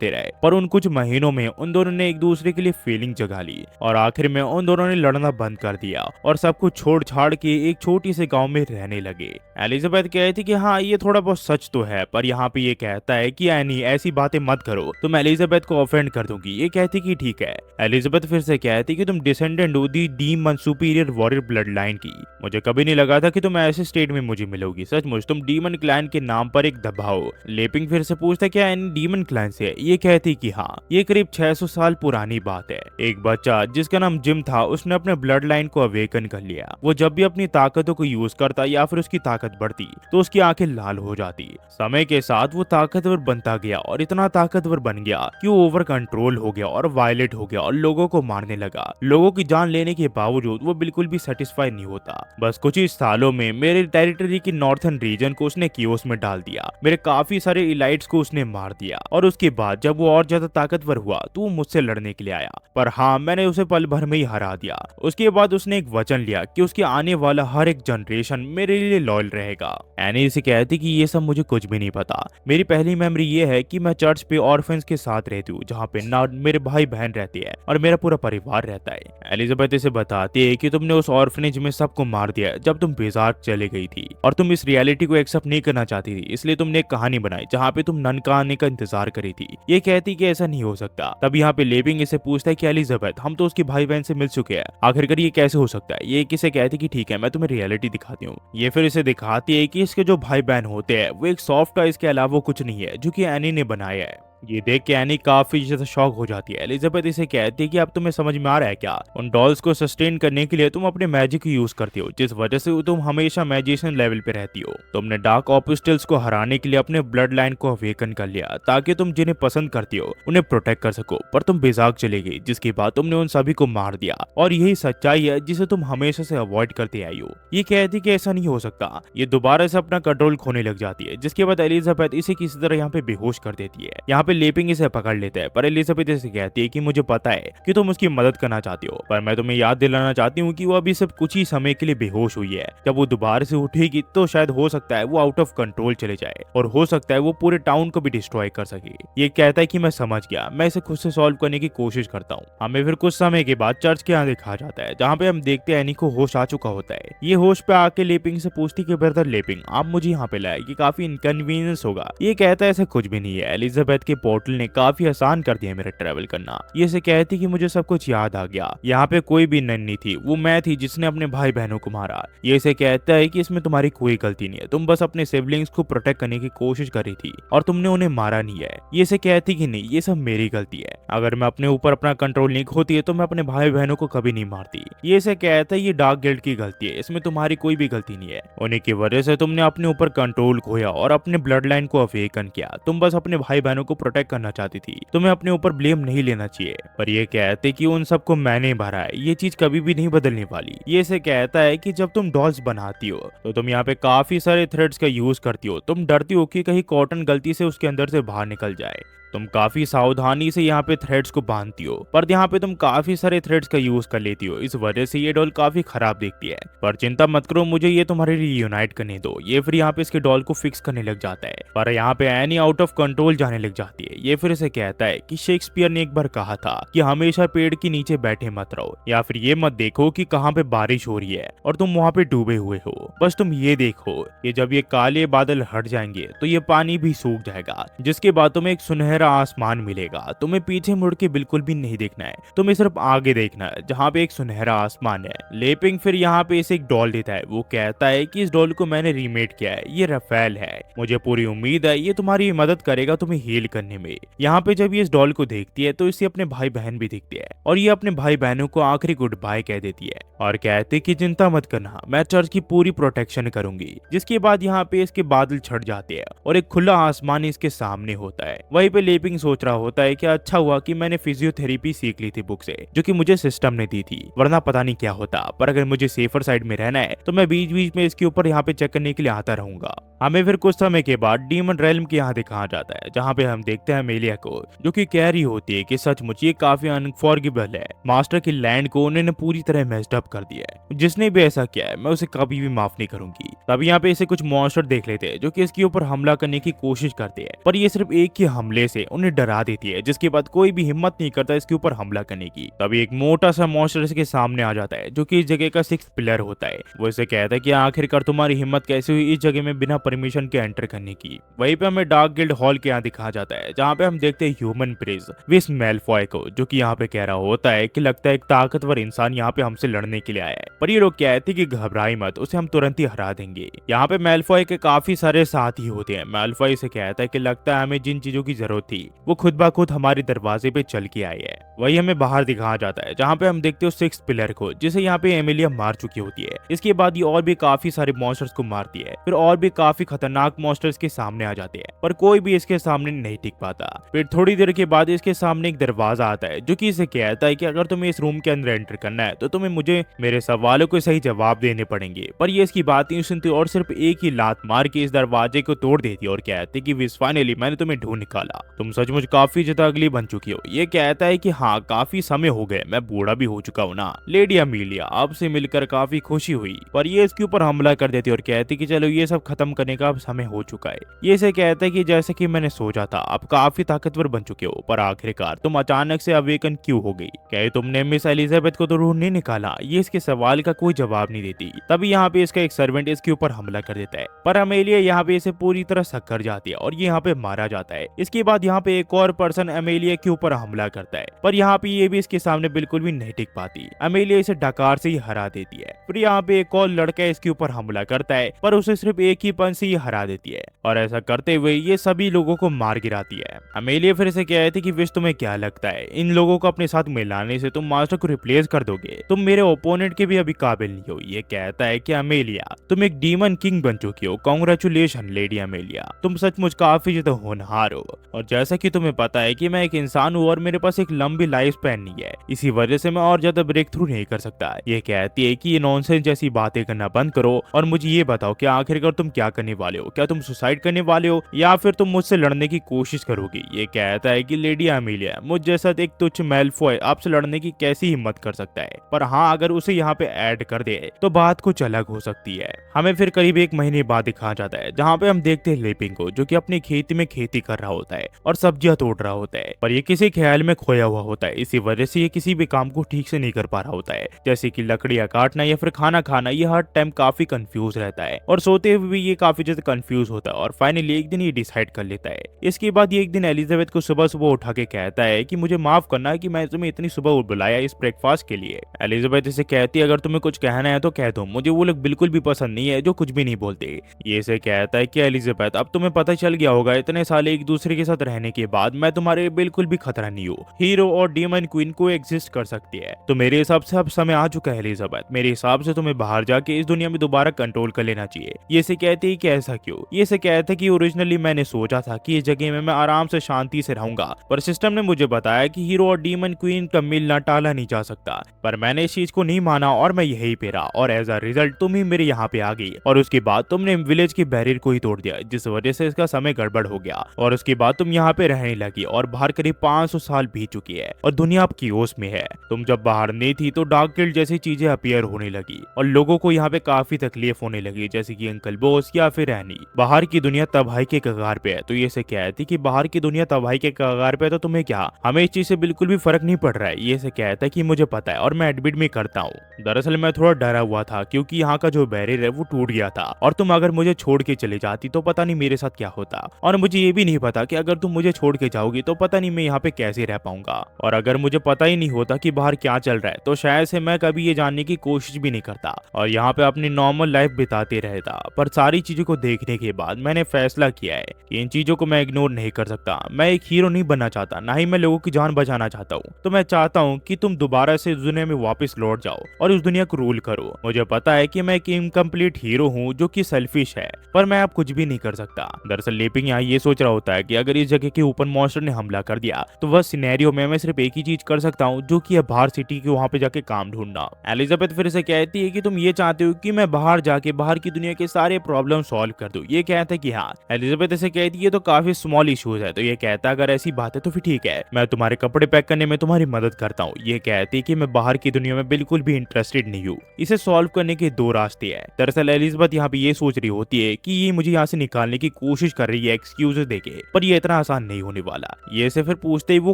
रहे। पर उन कुछ महीनों में उन दोनों ने एक दूसरे के लिए फीलिंग जगा ली और आखिर में उन दोनों ने लड़ना बंद कर दिया और सब कुछ छोड़ छाड़ के एक छोटी से गांव में रहने लगे। एलिजाबेथ कहती कि हाँ ये थोड़ा बहुत सच तो है, पर यहाँ पे ये कहता है कि एनी ऐसी बातें मत करो, तुम एलिजाबेथ को ऑफेंड कर दूंगी। ये कहती कि ठीक है। एलिजाबेथ फिर से कहती कि तुम डिसेंडेंट हो the demon superior warrior blood line की। मुझे कभी नहीं लगा था कि तुम ऐसे स्टेट में मुझे मिलोगी, सचमुच तुम डीमन क्लैन के नाम पर एक दबा हो। लेपिंग फिर से पूछता क्या एनी डीमन क्लैन से है? ये कहती कि हाँ, ये करीब 600 साल पुरानी बात है। एक बच्चा जिसका नाम जिम था उसने अपने ब्लड लाइन को अवेकन कर लिया। वो जब भी अपनी ताकतों को यूज करता या फिर उसकी ताकत बढ़ती तो उसकी आंखें लाल हो जाती। समय के साथ वो ताकतवर बनता गया और इतना ताकतवर बन गया कि वो ओवर कंट्रोल हो गया और वायलेंट हो गया और लोगों को मारने लगा। लोगों की जान लेने के बावजूद वो बिल्कुल भी सेटिस्फाई नहीं होता। बस कुछ ही सालों में मेरे टेरिटरी की नॉर्थन रीजन को उसने कियोस में डाल दिया। मेरे काफी सारे इलाइट्स को उसने मार दिया और उसके बाद जब वो और ज्यादा ताकतवर हुआ तो वो मुझसे लड़ने के लिए आया, पर हाँ मैंने उसे पल भर में ही हरा दिया। उसके बाद उसने एक वचन लिया कि उसके आने वाला हर एक जनरेशन मेरे लिए लॉयल रहेगा। एनी इसे कहती कि ये सब मुझे कुछ भी नहीं पता। मेरी पहली मेमोरी ये है कि मैं चर्च पे ऑर्फन्स के साथ रहती हूँ, जहाँ पे ना मेरे भाई बहन रहते हैं और मेरा पूरा परिवार रहता है। एलिजाबेथ इसे बताती है कि तुमने उस ऑर्फनेज में सबको मार दिया जब तुम बेजाक चले गई थी और तुम इस रियलिटी को एक्सेप्ट नहीं करना चाहती थी, इसलिए तुमने एक कहानी बनाई जहाँ पे तुम नन का आने का इंतजार करी थी। ये कहती कि ऐसा नहीं हो सकता। तब यहाँ पे लेपिंग इसे पूछता है कि एलिजाबेथ हम तो उसके भाई बहन से मिल चुके हैं, आखिरकार ये कैसे हो सकता है? ये किसे कहती कि ठीक है मैं तुम्हें रियलिटी दिखाती हूँ। ये फिर इसे दिखाती है कि इसके जो भाई बहन होते हैं वो एक सॉफ्ट टॉयज के अलावा कुछ नहीं है जो कि एनी ने बनाया है। ये देख के एनी काफी ज्यादा शॉक हो जाती है। एलिजाबेथ इसे कहती है कि अब तुम्हें समझ में आ रहा है क्या, उन डॉल्स को सस्टेन करने के लिए तुम अपने मैजिक को यूज करती हो, जिस वजह से तुम हमेशा मैजिशियन लेवल पे रहती हो। तुमने डार्क ऑपोस्टल्स को हराने के लिए अपने ब्लड लाइन को अवेकन कर लिया ताकि तुम जिन्हें पसंद करती हो उन्हें प्रोटेक्ट कर सको, पर तुम बेजाक चली गई जिसके बाद तुमने उन सभी को मार दिया और यही सच्चाई है जिसे तुम हमेशा से अवॉइड करते आई हो। ये कहती कि ऐसा नहीं हो सकता। ये दोबारा से अपना कंट्रोल खोने लग जाती है, जिसके बाद एलिजाबेथ इसे किसी तरह यहाँ पे बेहोश कर देती है। यहाँ पे लेपिंग इसे पकड़ लेता है, पर एलिजाबेथ इसे कहती है कि मुझे पता है कि तुम उसकी मदद करना चाहती हो, पर मैं तुम्हें याद दिलाना चाहती हूँ कि वो अभी सिर्फ कुछ ही समय के लिए बेहोश हुई है। जब वो दोबारा से उठेगी तो शायद हो सकता है वो आउट ऑफ कंट्रोल चले जाए और हो सकता है वो पूरे टाउन को भी डिस्ट्रॉय कर सके। ये कहता है कि मैं समझ गया, मैं इसे खुद से सॉल्व करने की कोशिश करता हूँ। हमें फिर कुछ समय के बाद चर्च के यहाँ दिखा जाता है, जहाँ पे हम देखते हैं एनी को होश आ चुका होता है। ये होश पे आके लेपिंग से पूछती कि ब्रदर लेपिंग आप मुझे यहाँ पे लाए, ये काफी इनकन्वीनियंस होगा। ये कहता है ऐसा कुछ भी नहीं है, एलिजाबेथ के पोर्टल ने काफी आसान कर दिया मेरा ट्रेवल करना। ये से कहती कि मुझे सब कुछ याद आ गया, यहाँ पे कोई भी नन्ही थी, वो मैं थी जिसने अपने भाई बहनों को मारा। ये से कहता है कि इसमें तुम्हारी कोई गलती नहीं है, तुम बस अपने सिबलिंग्स को प्रोटेक्ट करने की कोशिश कर रही थी और तुमने उन्हें मारा नहीं है। ये से कहती कि नहीं ये सब मेरी गलती है, अगर मैं अपने ऊपर अपना कंट्रोल नहीं खोती है तो मैं अपने भाई बहनों को कभी नहीं मारती। ये से कहता है ये डार्क गिल्ड की गलती है, इसमें तुम्हारी कोई भी गलती नहीं है, उन्हीं की वजह से तुमने अपने ऊपर कंट्रोल खोया और अपने ब्लड लाइन को अवेकन किया। तुम बस अपने भाई बहनों को प्रोटेक्ट करना चाहती थी, तुम्हें अपने ऊपर ब्लेम नहीं लेना चाहिए। पर ये कहते कि उन सबको मैंने भरा है, ये चीज कभी भी नहीं बदलने वाली। ये से कहता है कि जब तुम डॉल्स बनाती हो तो तुम यहाँ पे काफी सारे थ्रेड्स का यूज करती हो, तुम डरती हो कि कहीं कॉटन गलती से उसके अंदर से बाहर निकल जाए। तुम काफी सावधानी से यहाँ पे थ्रेड्स को बांधती हो, पर यहाँ पे तुम काफी सारे थ्रेड्स का यूज कर लेती हो, इस वजह से ये डॉल काफी खराब दिखती है। पर चिंता मत करो, मुझे ये तुम्हारे लिए यूनाइट करने दो। ये फिर यहाँ पे इसके डॉल को फिक्स करने लग जाता है, पर यहाँ पे एनी आउट ऑफ कंट्रोल जाने लग जाती है। ये फिर इसे कहता है कि शेक्सपियर ने एक बार कहा था कि हमेशा पेड़ के नीचे बैठे मत रहो, या फिर ये मत देखो कि कहाँ पे बारिश हो रही है और तुम वहाँ पे डूबे हुए हो। बस तुम ये देखो कि जब ये काले बादल हट जाएंगे तो ये पानी भी सूख जाएगा, जिसके बाद तुम्हें एक सुनहरा सुनहरा आसमान मिलेगा। तुम्हें पीछे मुड़ के बिल्कुल भी नहीं देखना है, तुम्हें सिर्फ आगे देखना है जहाँ पे एक सुनहरा आसमान है। लेपिंग फिर यहाँ पे इसे एक डॉल देता है। वो कहता है कि इस डॉल को मैंने रीमेड किया है, ये रफेल है, मुझे पूरी उम्मीद है ये तुम्हारी मदद करेगा तुम्हें हील करने में। यहाँ पे जब ये इस डॉल को देखती है तो इसे अपने भाई बहन भी दिखते हैं और ये अपने भाई बहनों को आखिरी गुड बाय कह देती है और कहते कि चिंता मत करना, मैं चर्च की पूरी प्रोटेक्शन करूंगी। जिसके बाद यहाँ पे इसके बादल छट जाते हैं और एक खुला आसमान इसके सामने होता है। वहीं पे लेपिंग सोच रहा होता है कि अच्छा हुआ कि मैंने फिजियोथेरेपी सीख ली थी बुक से, जो कि मुझे सिस्टम ने दी थी, वरना पता नहीं क्या होता। पर अगर मुझे सेफर साइड में रहना है तो मैं बीच बीच में इसके ऊपर यहाँ पे चेक करने के लिए आता रहूंगा। हमें फिर कुछ समय के बाद डीमन रेल्म के यहाँ दिखाया जाता है, जहाँ पे हम देखते हैं अमेलिया को, जो कि कह रही होती है कि सचमुच ये काफी अनफॉरगिवेबल है। मास्टर की लैंड को उन्होंने पूरी तरह मेस्ड अप कर दिया है, जिसने भी ऐसा किया है मैं उसे कभी भी माफ नहीं करूंगी। तभी यहाँ पे इसे कुछ मॉन्स्टर देख लेते हैं जो कि इसके ऊपर हमला करने की कोशिश करते हैं, पर ये सिर्फ एक ही हमले से उन्हें डरा देती है, जिसके बाद कोई भी हिम्मत नहीं करता इसके ऊपर हमला करने की। तभी एक मोटा सा मॉन्स्टर इसके सामने आ जाता है, जो कि इस जगह का 6th पिलर होता है। वो इसे कहता है कि आखिरकार तुम्हारी हिम्मत कैसे हुई इस जगह में बिना परमिशन के एंटर करने की। वहीं पे हमें डार्क गिल्ड हॉल के यहाँ दिखाया जाता है, जहाँ पे हम देखते हैं ह्यूमन प्रिंस विस मेलफॉय को, जो कि यहाँ पे कह रहा होता है कि लगता है एक ताकतवर इंसान यहाँ पे हमसे लड़ने के लिए आया है, पर ये लोग कहते हैं कि घबराई मत, उसे हम तुरंत ही हरा देंगे। यहाँ पे मेलफॉय के काफी सारे साथी होते हैं। मेलफॉय से कहता है कि लगता है हमें जिन चीजों की जरूरत थी वो खुद ब खुद हमारे दरवाजे पे चल के आई है। वही हमें बाहर दिखाया जाता है, जहाँ पे हम देखते हो 6th पिलर को, जिसे यहाँ पे एमिलिया मार चुकी होती है। इसके बाद ये और भी काफी सारे मॉन्स्टर्स को मारती है, फिर और भी काफी खतरनाक मॉन्स्टर्स के सामने आ जाते हैं, पर कोई भी इसके सामने नहीं टिक पाता। फिर थोड़ी देर के बाद इसके सामने एक दरवाजा आता है, जो कि इसे कहता है कि अगर तुम्हें इस रूम के अंदर एंटर करना है तो तुम्हें मुझे मेरे सवालों को सही जवाब देने पड़ेंगे। पर ये इसकी बात नहीं सुनती और सिर्फ एक ही लात मार के इस दरवाजे को तोड़ देती और कहती कि विस फाइनली मैंने तुम्हें ढूंढ निकाला, तुम सचमुच काफी ज्यादा अगली बन चुकी हो। ये कहता है कि हाँ काफी समय हो गए, मैं बूढ़ा भी हो चुका हूँ ना। लेडी अमीलिया आपसे मिलकर काफी खुशी हुई, पर ये इसके ऊपर हमला कर देती और कहती कि चलो ये सब खत्म करने का समय हो चुका है। ये इसे कहता है कि जैसे कि मैंने सोचा था आप काफी ताकतवर बन चुके हो, पर आखिरकार तुम अचानक से अवेकन क्यों हो गई? क्या तुमने मिस एलिजाबेथ को तो ढूंढ नहीं निकाला? ये इसके सवाल का कोई जवाब नहीं देती। तभी यहाँ पे इसका एक सर्वेंट इसके ऊपर हमला कर देता है, पर अमेलिया यहाँ पे इसे पूरी तरह सक्कर जाती है और ये यहाँ पे मारा जाता है। इसके बाद यहाँ पे एक और पर्सन अमेलिया के ऊपर हमला करता है, पर यहाँ पे ये भी इसके सामने बिल्कुल भी नहीं टिक पाती। अमेलिया इसे डकार से ही हरा देती है। फिर यहाँ पे एक और लड़का इसके ऊपर हमला करता है, पर उसे सिर्फ एक ही पंच से ही हरा देती है और ऐसा करते हुए ये सभी लोगों को मार गिराती है। अमेलिया फिर से कहती थी कि विश तुम्हें क्या लगता है इन लोगों को अपने साथ मिलाने से तुम मास्टर को रिप्लेस कर दोगे? तुम मेरे ओपोनेंट के भी अभी काबिल नहीं हो। ये कहता है कि अमेलिया तुम एक डीमन किंग बन चुकी हो, कांग्रेचुलेशन लेडी अमेलिया, तुम सचमुच काफी ज्यादा होनहार हो। और जैसा कि तुम्हें पता है कि मैं एक इंसान हूँ और मेरे पास एक लंबी लाइफ स्पैन नहीं है, इसी वजह से मैं और ज्यादा ब्रेक थ्रू नहीं कर सकता। ये कहती है कि ये नॉनसेंस जैसी बातें करना बंद करो और मुझे ये बताओ कि आखिरकार तुम क्या करने वाले हो? क्या तुम सुसाइड करने वाले हो या फिर तुम मुझसे लड़ने की कोशिश करोगी? ये कहता है कि लेडी अमेलिया मुझ जैसा एक तुच्छ मेलफॉय आपसे लड़ने की कैसी हिम्मत कर सकता है, पर हाँ अगर उसे यहाँ पे ऐड कर दे तो बात कुछ अलग हो सकती है। हमें फिर करीब 1 महीने बाद दिखाया जाता है, जहाँ पे हम देखते हैं लेपिंग को, जो कि अपनी खेती में खेती कर रहा होता है और सब्जियां तोड़ रहा होता है, पर ये किसी ख्याल में खोया हुआ होता है। इसी वजह से ये किसी भी काम को ठीक से नहीं कर पा रहा होता है, जैसे कि लकड़ियां काटना या फिर खाना खाना। ये हर टाइम काफी कंफ्यूज रहता है और सोते हुए भी ये काफी ज्यादा कंफ्यूज होता है और फाइनली एक दिन ये डिसाइड कर लेता है। इसके बाद ये एक दिन एलिजाबेथ को सुबह सुबह उठा के कहता है कि मुझे माफ करना है कि मैं तुम्हें इतनी सुबह बुलाया इस ब्रेकफास्ट के लिए। एलिजाबेथ इसे कहती है अगर तुम्हें कुछ कहना है तो कह दो, मुझे वो लोग बिल्कुल भी पसंद नहीं है जो कुछ भी नहीं बोलते। ये इसे कहता है कि एलिजाबेथ अब तुम्हें पता चल गया होगा इतने साल एक दूसरे के साथ रहने के बाद मैं तुम्हारे बिल्कुल भी खतरा नहीं हूँ। हीरो और डीमन क्वीन को एग्जिस्ट कर सकती है, तो मेरे हिसाब से अब समय आ चुका है एलिजाबेथ। मेरे हिसाब से तुम्हें बाहर जाके इस दुनिया में दोबारा कंट्रोल कर लेना चाहिए। ये इसे कहती है कि ऐसा क्यों? ये इसे कहता है कि ओरिजिनली मैंने सोचा था कि इस जगह में मैं आराम से शांति से रहूंगा, पर सिस्टम ने मुझे बताया कि हीरो और डीमन क्वीन का मिलना टाला नहीं जा सकता, पर मैंने इस चीज को नहीं माना और मैं यही पे रहा और एज अ रिजल्ट तुम ही मेरे यहाँ पे आ गई और उसके बाद तुमने विलेज के बैरियर को ही तोड़ दिया, जिस वजह से इसका समय गड़बड़ हो गया और उसके बाद तुम यहाँ पे रहने लगी और बाहर करीब 500 साल बीत चुकी है और दुनिया अब कियोस में है। तुम जब बाहर नहीं थी तो डार्क गिल्ड जैसी चीजें अपीयर होने लगी और लोगों को यहाँ पे काफी तकलीफ होने लगी, जैसे कि अंकल बॉस या फिर रैनी। बाहर की दुनिया तबाही के कगार पे है। तो ये से कहती कि बाहर की दुनिया तबाही के कगार पे है तो तुम्हें क्या, हमें इस चीज से बिल्कुल भी फर्क नहीं पड़ रहा है। ये से कहता है कि मुझे पता है और मैं एडमिट भी करता हूँ। दरअसल मैं थोड़ा डरा हुआ था क्योंकि यहाँ का जो बैरियर है वो टूट गया था और तुम अगर मुझे छोड़ के चले जाती तो पता नहीं मेरे साथ क्या होता, और मुझे ये भी नहीं पता कि अगर तुम मुझे छोड़ के जाओगी तो पता नहीं मैं यहाँ पे कैसे रह पाऊंगा, और अगर मुझे पता ही नहीं होता कि बाहर क्या चल रहा है तो शायद से मैं कभी ये जानने की कोशिश भी नहीं करता और यहाँ पे अपनी नॉर्मल लाइफ बिताते रहता। पर सारी चीजों को देखने के बाद मैंने फैसला किया है कि इन चीजों को मैं इग्नोर नहीं कर सकता। मैं एक हीरो नहीं बनना चाहता, ना ही मैं लोगों की जान बचाना चाहता हूँ। तो मैं चाहता हूँ कि तुम दोबारा से इस दुनिया में वापस लौट जाओ और उस दुनिया को रूल करो। मुझे पता है कि मैं एक इनकम्प्लीट हीरो हूँ जो कि सेल्फिश है, पर मैं अब कुछ भी नहीं कर सकता। दरअसल लेपिंग यहाँ ये सोच रहा होता है कि अगर इस जगह के ऊपर मॉन्स्टर ने हमला कर दिया तो वह सिनेरियो में मैं सिर्फ एक ही चीज कर सकता हूँ, जो कि है बाहर सिटी के वहां पे जाके काम ढूंढना। एलिजाबेथ फिर से कहती है कि तुम ये चाहते हो कि मैं बाहर जाके बाहर की दुनिया के सारे प्रॉब्लम सॉल्व कर दूं। ये कहता है कि हाँ। एलिजाबेथ इसे कहती है तो काफी स्मॉल इश्यूज है। तो ये कहता है अगर ऐसी बात है तो फिर ठीक है, मैं तुम्हारे कपड़े पैक करने में तुम्हारी मदद करता हूँ। ये कहती है कि मैं बाहर की दुनिया में बिल्कुल भी इंटरेस्टेड नहीं हूँ। इसे सॉल्व करने के दो रास्ते हैं। दरअसल एलिजाबेथ यहाँ पे ये सोच रही होती है कि ये मुझे यहाँ से निकालने की कोशिश कर रही है एक्सक्यूज देके, पर ये इतना आसान नहीं होने वाला। ये इसे फिर पूछते ही वो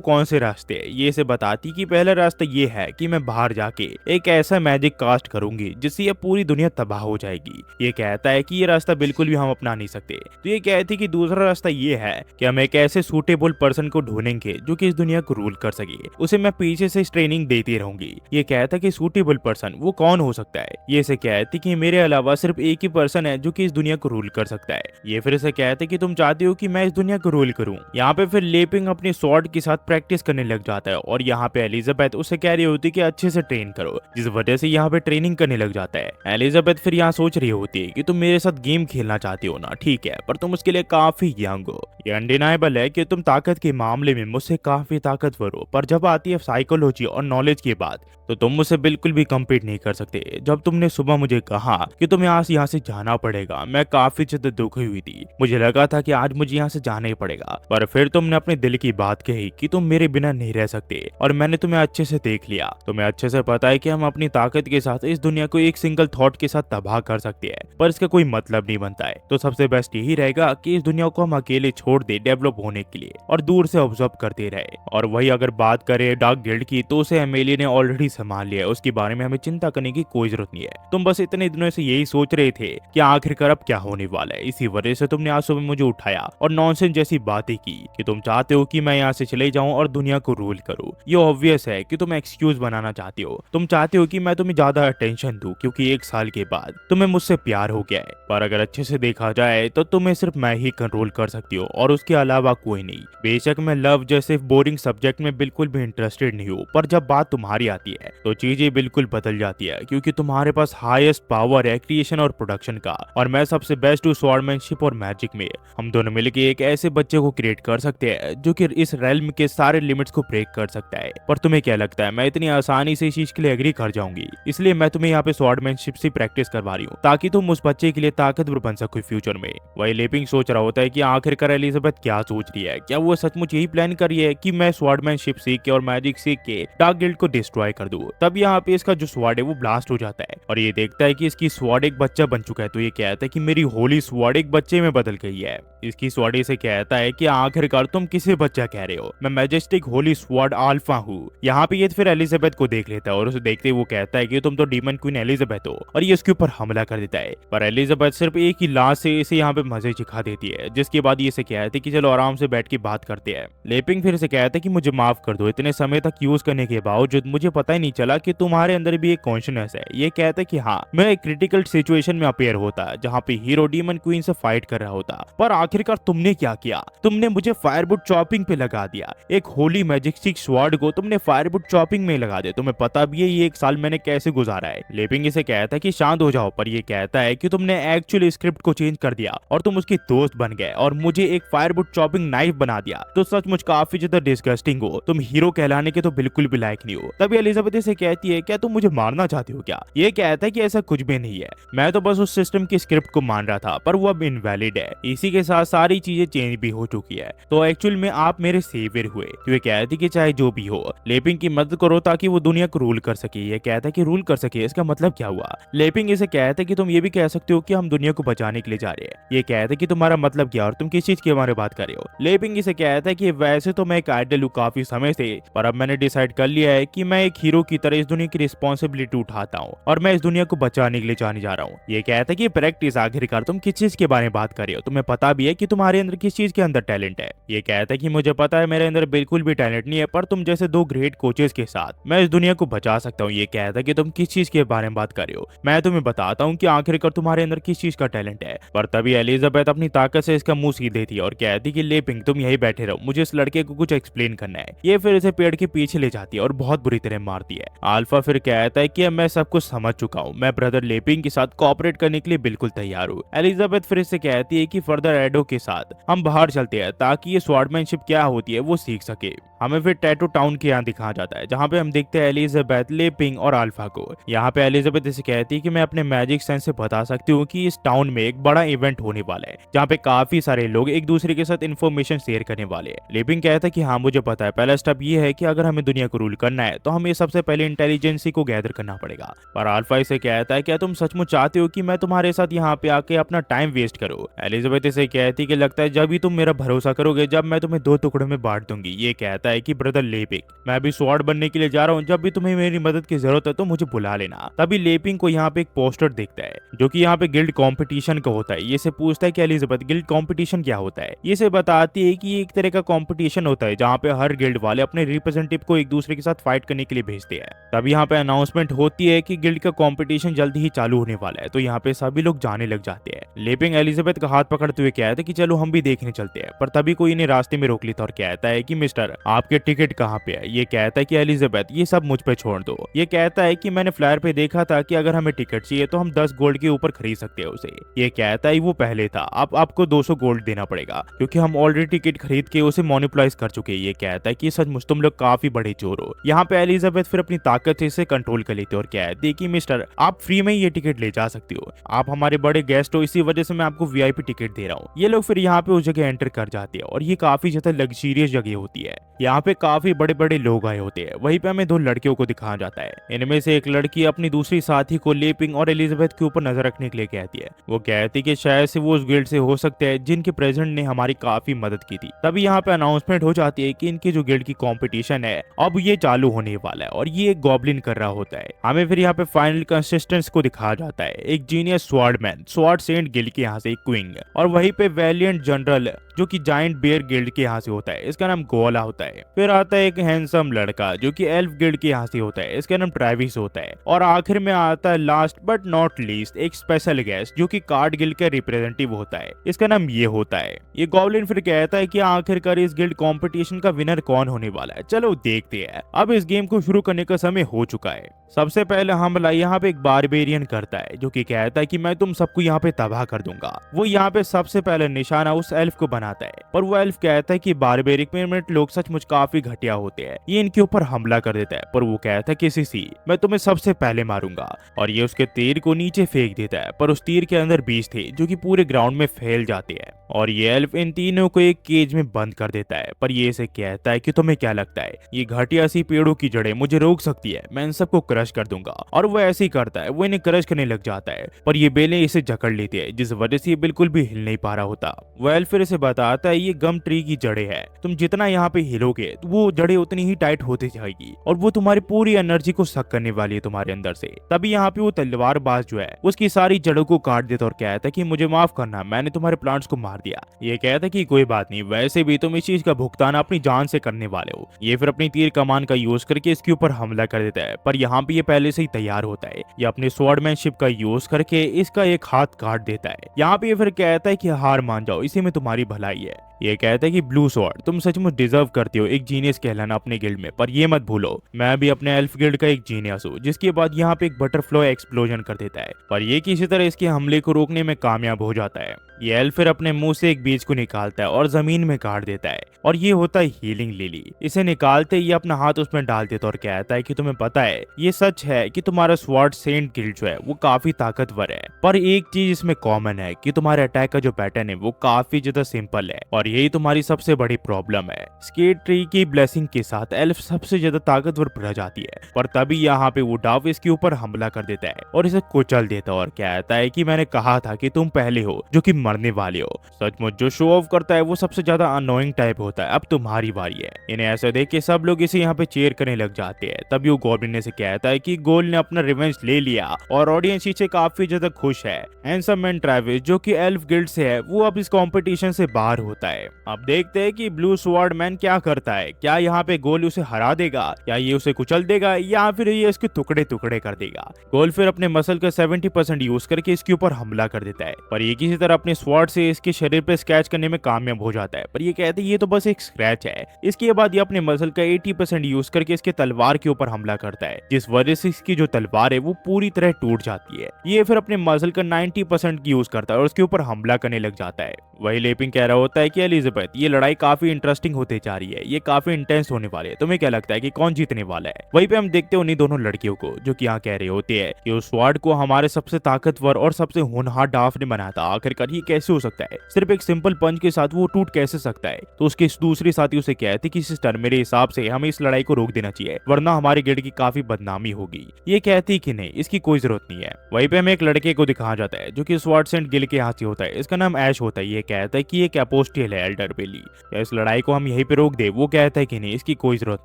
कौन से रास्ते है। ये इसे बताती कि पहला रास्ता ये है कि मैं बाहर जाके एक ऐसा मैजिक कास्ट करूंगी जिससे ये पूरी दुनिया तबाह हो जाएगी। ये कहता है कि ये रास्ता बिल्कुल भी हम अपना नहीं सकते। तो ये कहती कि दूसरा रास्ता ये है कि हम एक ऐसे सूटेबल पर्सन को ढूंढेंगे जो कि इस दुनिया को रूल कर सके। उसे मैं पीछे से ट्रेनिंग देती रहूंगी। ये कहता कि सूटेबल पर्सन वो कौन हो सकता है। ये इसे कहती कि मेरे अलावा सिर्फ एक ही पर्सन है जो कि इस दुनिया को रूल कर सकता है। ये फिर इसे कहते कि तुम चाहती हो कि मैं इस दुनिया को रूल करूं। यहाँ पे फिर लेपिंग अपनी स्वॉर्ड के साथ प्रैक्टिस करने लग जाता है और यहाँ पे एलिजाबेथ उसे कह रही होती है कि अच्छे से ट्रेन करो, जिस वजह से यहाँ पे ट्रेनिंग करने लग जाता है। एलिजाबेथ फिर यहाँ सोच रही होती है कि तुम मेरे साथ गेम खेलना चाहती हो ना, ठीक है, पर तुम उसके लिए काफी यंग हो। ये अनडिनाइबल है कि तुम ताकत के मामले में मुझसे काफी ताकतवर हो, पर जब आती है साइकोलॉजी और नॉलेज की बात तो तुम मुझसे बिल्कुल भी कम्पीट नहीं कर सकते। जब तुमने सुबह मुझे कहा कि तुम्हें यहाँ से जाना पड़ेगा, मैं काफी ज्यादा दुखी हुई थी। मुझे लगा था कि आज मुझे यहाँ से जाना ही पड़ेगा, पर फिर तुमने अपने दिल की बात कही कि तुम मेरे बिना नहीं रह सकते और मैंने तुम्हें अच्छे से देख लिया। तुम्हें अच्छे से पता है कि हम अपनी ताकत के साथ इस दुनिया को एक सिंगल थॉट के साथ तबाह कर सकते हैं, पर इसका कोई मतलब नहीं बनता है। तो सबसे बेस्ट यही रहेगा कि इस दुनिया को हम अकेले छोड़ दे डेवलप होने के लिए और दूर से ऑब्जर्व करते रहे। और वही अगर बात करें डार्क गिल्ड की तो उसे एमेलिया ने ऑलरेडी संभाल लिया है। उसके बारे में हमें चिंता करने की कोई जरूरत नहीं है। तुम बस इतने दिनों से यही सोच रहे थे कि आखिरकार अब क्या होने वाला है। इसी वजह से तुमने आज सुबह मुझे उठाया और नॉनसेंस जैसी बातें की कि तुम चाहते हो कि मैं यहाँ से चले जाऊं और दुनिया को रूल करूं। ये ऑब्वियस है कि तुम एक्सक्यूज बनाना चाहते हो। तुम चाहते हो कि मैं तुम्हें ज्यादा अटेंशन दूं क्योंकि एक साल के बाद तुम्हें मुझसे प्यार हो गया है। पर अगर अच्छे से देखा जाए तो तुम्हें सिर्फ मैं ही कंट्रोल कर सकती हो और उसके अलावा कोई नहीं। बेशक मैं लव जैसे बोरिंग सब्जेक्ट में बिल्कुल भी इंटरेस्टेड नहीं हूँ, पर जब बात तुम्हारी आती है तो चीजें बिल्कुल बदल जाती है क्योंकि तुम्हारे पास हाईएस्ट पावर है क्रिएशन और प्रोडक्शन का, और मैं सबसे बेस्ट हूँ स्वॉर्डमैनशिप और मैजिक में। हम दोनों मिलकर एक ऐसे बच्चे को क्रिएट कर सकते हैं जो कि इस रेल्म के सारे लिमिट्स को ब्रेक कर सकता है। पर तुम्हें क्या लगता है मैं इतनी आसानी से इस चीज के लिए एग्री कर जाऊंगी? इसलिए मैं तुम्हें यहाँ पे स्वॉर्डमैनशिप से प्रैक्टिस करवा रही हूँ ताकि तुम उस बच्चे के लिए ताकतवर बन सको फ्यूचर में। वही लेपिंग सोच रहा होता है कि आखिरकार एलिजाबेथ क्या सोच रही है। क्या वो सचमुच यही प्लान कर रही है कि मैं स्वॉर्डमैनशिप सीख के और मैजिक सीख के डार्क गिल्ड को डिस्ट्रॉय कर दूं? तब यहाँ पे इसका जो स्वॉर्ड है वो ब्लास्ट हो जाता है और ये देखता है कि इसकी स्वॉर्ड एक बच्चा बन चुका है। तो ये कहता है कि मेरी होली स्वॉर्ड एक बच्चे में बदल गई है। इसकी स्वॉर्ड से कहता है कि आखिरकार तुम किसे बच्चा कह रहे हो? मैं मैजेस्टिक होली स्वॉर्ड अल्फा हूँ। यहाँ पे ये फिर एलिजाबेथ को देख लेता है और उसे देखते ही वो कहता है कि तुम तो डीमन क्वीन एलिजाबेथ हो, और ये उसके ऊपर हमला कर देता है। पर एलिजाबेथ सिर्फ एक ही लाश से इसे यहाँ पे मजे चिखा देती है, जिसके बाद ये इसे कहते कि चलो आराम से बैठ के बात करते हैं। लेपिंग फिर से कहता है कि मुझे माफ कर दो, इतने समय तक यूज करने के बावजूद मुझे पता ही नहीं चला कि तुम्हारे अंदर भी एक कॉन्शियसनेस है। ये कहता है कि हाँ, मैं एक क्रिटिकल सिचुएशन में अपेयर होता जहाँ पे हीरो डीमन क्वीन से फाइट कर रहा होता, पर आखिरकार तुमने क्या किया? तुमने मुझे फायरवुड चॉपिंग पे लगा दिया। एक होली मैजिस्टिक स्वॉर्ड को तुमने फायरवुड चॉपिंग में लगा दिया। तुम्हें पता भी है ये एक साल मैंने कैसे गुजारा है। लेपिंग इसे कहता है कि शांत हो जाओ, पर ये कहता है कि तुमने एक्चुअली स्क्रिप्ट को चेंज कर दिया और तुम उसकी दोस्त बन गए और मुझे एक फायरवुड चॉपिंग नाइफ बना दिया। तो सचमुच काफी ज्यादा डिस्गस्टिंग हो, तुम हीरो कहलाने के तो बिल्कुल भी लायक नहीं हो। तभी एलिजाबेथ से कहती है क्या तुम मुझे मारना चाहती हो क्या? ये कहता है कि ऐसा कुछ भी नहीं है, मैं तो बस उस सिस्टम की स्क्रिप्ट को मान रहा था, पर वो अब इनवैलिड है। इसी के साथ सारी चीजें चेंज भी हो चुकी है, तो एक्चुअल में आप मेरे सेवियर हुए। तो ये कहती कि चाहे जो भी हो, लेपिंग की मदद करो ताकि वो दुनिया को रूल कर सके। ये कहता है कि रूल कर सके, इसका मतलब क्या हुआ? लेपिंग इसे कहता है कि तुम ये भी कह सकते हो कि हम दुनिया को बचाने के लिए जा रहे हैं। ये कहता है कि तुम्हारा मतलब क्या और तुम किस चीज के बारे में बात कर रहे हो? लेपिंग इसे कहता है कि वैसे तो मैं एक आइडल हूँ काफी समय से, पर अब मैंने डिसाइड कर लिया है कि मैं एक हीरो की तरह इस दुनिया की रिस्पॉन्सिबिलिटी उठाता हूँ और मैं इस दुनिया को बचाने के लिए जाने जा रहा हूँ। ये कहता है कि प्रैक्टिस, आखिरकार तुम किस चीज के बारे में बात कर रहे हो? तुम्हें पता भी है कि तुम्हारे अंदर किस चीज के अंदर टैलेंट टैलेंट है। ये कहता है कि मुझे पता है मेरे अंदर बिल्कुल भी टैलेंट नहीं है, पर तुम जैसे दो ग्रेट कोचेस के साथ मैं इस दुनिया को बचा सकता हूँ। ये कहता है कि तुम किस चीज के बारे में बात कर रहे हो, मैं तुम्हें बताता हूँ कि आखिरकार तुम्हारे अंदर किस चीज का टैलेंट है। पर तभी एलिजाबेथ अपनी ताकत से इसका मुंह सीध देती है और कहती कि लेपिंग तुम यही बैठे रहो, मुझे इस लड़के को कुछ एक्सप्लेन करना है। ये फिर इसे पेड़ के पीछे ले जाती है और बहुत बुरी तरह मारती है। अल्फा फिर कहता है कि अब मैं सब कुछ समझ चुका हूँ, मैं ब्रदर लेपिंग के साथ कोऑपरेट करने के लिए बिल्कुल तैयार हूँ। एलिजाबेथ फिर इससे कहती है कि फर्दर एडो के साथ हम बाहर चलते हैं ताकि ये स्वॉर्डमैनशिप क्या होती है वो सीख सके। हमें फिर टैटू टाउन के यहाँ दिखाया जाता है जहाँ पे हम देखते हैं एलिजाबेथ, लेपिंग और अल्फा को। यहाँ पे एलिजाबेथ इसे कहती है कि मैं अपने मैजिक सेंस से बता सकती हूँ कि इस टाउन में एक बड़ा इवेंट होने वाला है जहाँ पे काफी सारे लोग एक दूसरे के साथ इन्फॉर्मेशन शेयर करने वाले हैं। लेपिंग कहता है कि हाँ मुझे पता है, पहला स्टेप ये है कि अगर हमें दुनिया को रूल करना है तो हमें सबसे पहले इंटेलिजेंसी को गैदर करना पड़ेगा। पर अल्फा इसे कहता है क्या तुम सचमुच चाहते हो कि मैं तुम्हारे साथ यहाँ पे आके अपना टाइम वेस्ट करूँ? एलिजाबेथ इसे कहती है कि लगता है जब भी तुम मेरा भरोसा करोगे जब मैं तुम्हें दो टुकड़ों में बांट दूंगी। ये कहता है कि ब्रदर लेपिंग मैं अभी स्वॉर्ड बनने के लिए जा रहा हूँ, जब भी तुम्हें मेरी मदद की जरूरत है तो मुझे बुला लेना। तभी लेपिंग को यहाँ पे एक पोस्टर दिखता है जो कि यहाँ पे गिल्ड कंपटीशन का होता है। ये से पूछता है कि एलिजाबेथ गिल्ड कंपटीशन क्या होता है? ये से बताती है कि ये एक तरह का कंपटीशन होता है जहाँ पे हर गिल्ड वाले अपने रिप्रेजेंटेटिव को एक दूसरे के साथ फाइट करने के लिए भेजते हैं। तब यहाँ पे अनाउंसमेंट होती है कि गिल्ड का कंपटीशन जल्दी ही चालू होने वाला है, तो यहाँ पे सभी लोग जाने लग जाते हैं। लेपिंग एलिजाबेथ का हाथ पकड़ते हुए कहता है कि चलो हम भी देखने चलते हैं, पर तभी कोई इन्हें रास्ते में रोक लेता और कहता है कि मिस्टर आपके टिकट कहाँ पे है? ये कहता है कि एलिजाबेथ ये सब मुझ पे छोड़ दो। ये कहता है कि मैंने फ्लायर पे देखा था कि अगर हमें टिकट चाहिए तो हम 10 गोल्ड के ऊपर खरीद सकते हैं उसे। ये कहता है वो पहले था, अब आपको 200 गोल्ड देना पड़ेगा क्योंकि हम ऑलरेडी टिकट खरीद के उसे मोनोपोलाइज कर चुके हैं। ये कहता है कि सचमुच तुम लोग काफी बड़े चोर हो। यहाँ पे एलिजाबेथ फिर अपनी ताकत से इसे कंट्रोल कर लेती है और कहती है कि मिस्टर आप फ्री में ही ये टिकट ले जा सकते हो, आप हमारे बड़े गेस्ट हो, इसी वजह से मैं आपको वीआईपी टिकट दे रहा हूँ। ये लोग फिर यहाँ पे उस जगह एंटर कर जाते हैं और ये काफी ज्यादा लग्जरियस जगह होती है। यहाँ पे काफी बड़े बड़े लोग आए होते हैं। वहीं पे हमें दो लड़कियों को दिखाया जाता है। इनमें से एक लड़की अपनी दूसरी साथी को लेपिंग और एलिजाबेथ के ऊपर नजर रखने के लिए कहती है। वो कहती है कि शायद से वो उस गिल्ड से हो सकते हैं जिनके प्रेसिडेंट ने हमारी काफी मदद की थी। तभी यहाँ पे अनाउंसमेंट हो जाती है कि इनकी जो गिल्ड की कंपटीशन है अब ये चालू होने वाला है और ये एक गॉब्लिन कर रहा होता है। हमें फिर यहाँ पे फाइनल कंसिस्टेंट्स को दिखाया जाता है, एक genius swordsman, sword Saint guild के यहाँ से एक क्वीन, और वहीं पे वैलियंट जनरल जो कि जायंट बेयर गिल्ड के यहाँ से होता है, इसका नाम गोला होता है। फिर आता है एक हैंडसम लड़का जो कि एल्फ गिल्ड के यहाँ से होता है, इसका नाम ट्रेविस होता है। और आखिर में आता है लास्ट बट नॉट लीस्ट एक स्पेशल गेस्ट जो कि कार्ड गिल्ड का रिप्रेजेंटेटिव होता है, इसका नाम ये होता है। ये गॉब्लिन फिर कहता है कि आखिरकार इस गिल्ड कंपटीशन का विनर कौन होने वाला है, चलो देखते हैं। अब इस गेम को शुरू करने का समय हो चुका है। सबसे पहले हमला यहाँ पे एक बारबेरियन करता है जो कि कहता है कि मैं तुम सबको यहाँ पे तबाह कर दूंगा। वो यहाँ पे सबसे पहले निशाना उस एल्फ को बनाता है, पर वो एल्फ कहता है कि बारबेरिक में लोग सचमुच काफी घटिया होते हैं। ये इनके ऊपर हमला कर देता है, पर वो कहता है कि सीसी मैं तुम्हें सबसे पहले मारूंगा, और ये उसके तीर को नीचे फेंक देता है। पर उस तीर के अंदर बीज थे जो कि पूरे ग्राउंड में फैल जाते हैं, और ये एल्फ इन तीनों को एक केज में बंद कर देता है। पर ये इसे कहता है कि तुम्हें क्या लगता है ये घटिया सी पेड़ों की जड़ें मुझे रोक सकती है, मैं इन सबको क्रश कर दूंगा। और वो ऐसे ही करता है, वो इन्हें क्रश करने लग जाता है, पर ये बेलें इसे जकड़ लेती है जिस वजह से ये बिल्कुल भी हिल नहीं पा रहा होता। वो एल्फ फिर इसे बताता है ये गम ट्री की जड़ें है, तुम जितना यहाँ पे हिलोगे तो वो जड़ें उतनी ही टाइट होती जाएगी और वो तुम्हारी पूरी एनर्जी को सक करने वाली है तुम्हारे अंदर से। तभी यहाँ पे वो तलवारबाज जो है उसकी सारी जड़ों को काट देता और कहता है कि मुझे माफ करना, मैंने तुम्हारे प्लांट्स को मार दिया। ये कहता है कि कोई बात नहीं, वैसे भी तुम इस चीज का भुगतान अपनी जान से करने वाले हो। ये फिर अपनी तीर कमान का यूज करके इसके ऊपर हमला कर देता है, पर यहाँ पे ये पहले से ही तैयार होता है। ये अपने स्वॉर्डमैनशिप का यूज करके इसका एक हाथ काट देता है। यहाँ पे ये फिर कहता है कि हार मान जाओ, इसी में तुम्हारी भलाई है। ये कहता है कि ब्लू स्वॉर्ड तुम सचमुच डिजर्व करते हो एक जीनियस कहलाना अपने गिल्ड में, पर ये मत भूलो मैं भी अपने एल्फ गिल्ड का एक जीनियस हूँ। जिसके बाद यहाँ पे एक बटरफ्लाई एक्सप्लोजन कर देता है, पर ये किसी तरह इसके हमले को रोकने में कामयाब हो जाता है। ये एल्फ फिर अपने मुंह से एक बीज को निकालता है और जमीन में काट देता है, और ये होता है हीलिंग लिली। इसे निकालते ही अपना हाथ उसमें डाल देता और कहता है कि तुम्हें पता है ये सच है कि तुम्हारा स्वॉर्ड सेंट गिल्ड जो है वो काफी ताकतवर है, पर एक चीज इसमें कॉमन है कि तुम्हारे अटैक का जो पैटर्न है वो काफी ज्यादा सिंपल है, और यही तुम्हारी सबसे बड़ी प्रॉब्लम है। स्केट ट्री की ब्लेसिंग के साथ एल्फ सबसे ज्यादा ताकतवर प्रजाति है। पर तभी यहाँ पे वो डाव इसके ऊपर हमला कर देता है और इसे कुचल देता और कहता है कि मैंने कहा था कि तुम पहले हो जो कि मरने वाले हो। सचमुच जो शो ऑफ करता है वो सबसे ज्यादा अनोइंग टाइप होता है। अब तुम्हारी बारी है। इन्हें ऐसे देख के सब लोग इसे यहाँ पे चेयर करने लग जाते हैं। तभी वो गॉब्लिन से कहता है कि गोल ने अपना रिवेंज ले लिया और ऑडियंस इसे काफी ज्यादा खुश है। हैंडसम मैन ट्रेविस जो कि एल्फ गिल्ड से है वो अब इस कंपटीशन से बाहर होता है। है। अब देखते हैं कि ब्लू स्वॉर्ड मैन क्या करता है। क्या यहाँ पे गोल उसे हरा देगा, या ये उसे कुचल देगा, या फिर ये इसके टुकड़े टुकड़े कर देगा। गोल फिर अपने मसल का 70% यूज करके इसके ऊपर हमला कर देता है, पर ये किसी तरह अपने स्वॉर्ड से इसके शरीर पे स्क्रैच करने में कामयाब हो जाता है। पर ये कहते हैं ये तो बस एक स्क्रैच है। इसके बाद ये अपने मसल का 80% यूज करके इसके तलवार के ऊपर हमला करता है, जिस वजह से इसकी जो तलवार है वो पूरी तरह टूट जाती है। ये फिर अपने मसल का 90% यूज करता है और उसके ऊपर हमला करने लग जाता है। वही लेपिंग कह रहा होता है कि एलिजाबेथ, ये लड़ाई काफी इंटरेस्टिंग होते जा रही है, ये काफी इंटेंस होने वाली है। तुम्हें क्या लगता है कि कौन जीतने वाला है? वहीं पे हम देखते हैं उन्हीं दोनों लड़कियों को, जो कि यहाँ कह रहे होते हैं कि उस स्वॉर्ड को हमारे सबसे ताकतवर और सबसे होनहार डाफ ने बनाया था। आखिरकार ये कैसे हो सकता है? सिर्फ एक सिंपल पंच के साथ वो टूट कैसे सकता है? तो उसके दूसरे साथी उसे कहते कि सिस्टर, मेरे हिसाब से हमें इस लड़ाई को रोक देना चाहिए, वरना हमारे गिल्ड की काफी बदनामी होगी। ये कहती कि नहीं, इसकी कोई जरूरत नहीं है। वहीं पे हमें एक लड़के को दिखाया जाता है जो कि स्वॉर्ड सेंट गिल्ड के यहाँ से होता है। इसका नाम ऐश होता है। ये कहता है कि एक अपोस्टल है एल्डर बेली, क्या इस लड़ाई को हम यहीं पे रोक दे? वो कहता है कि नहीं, इसकी कोई जरूरत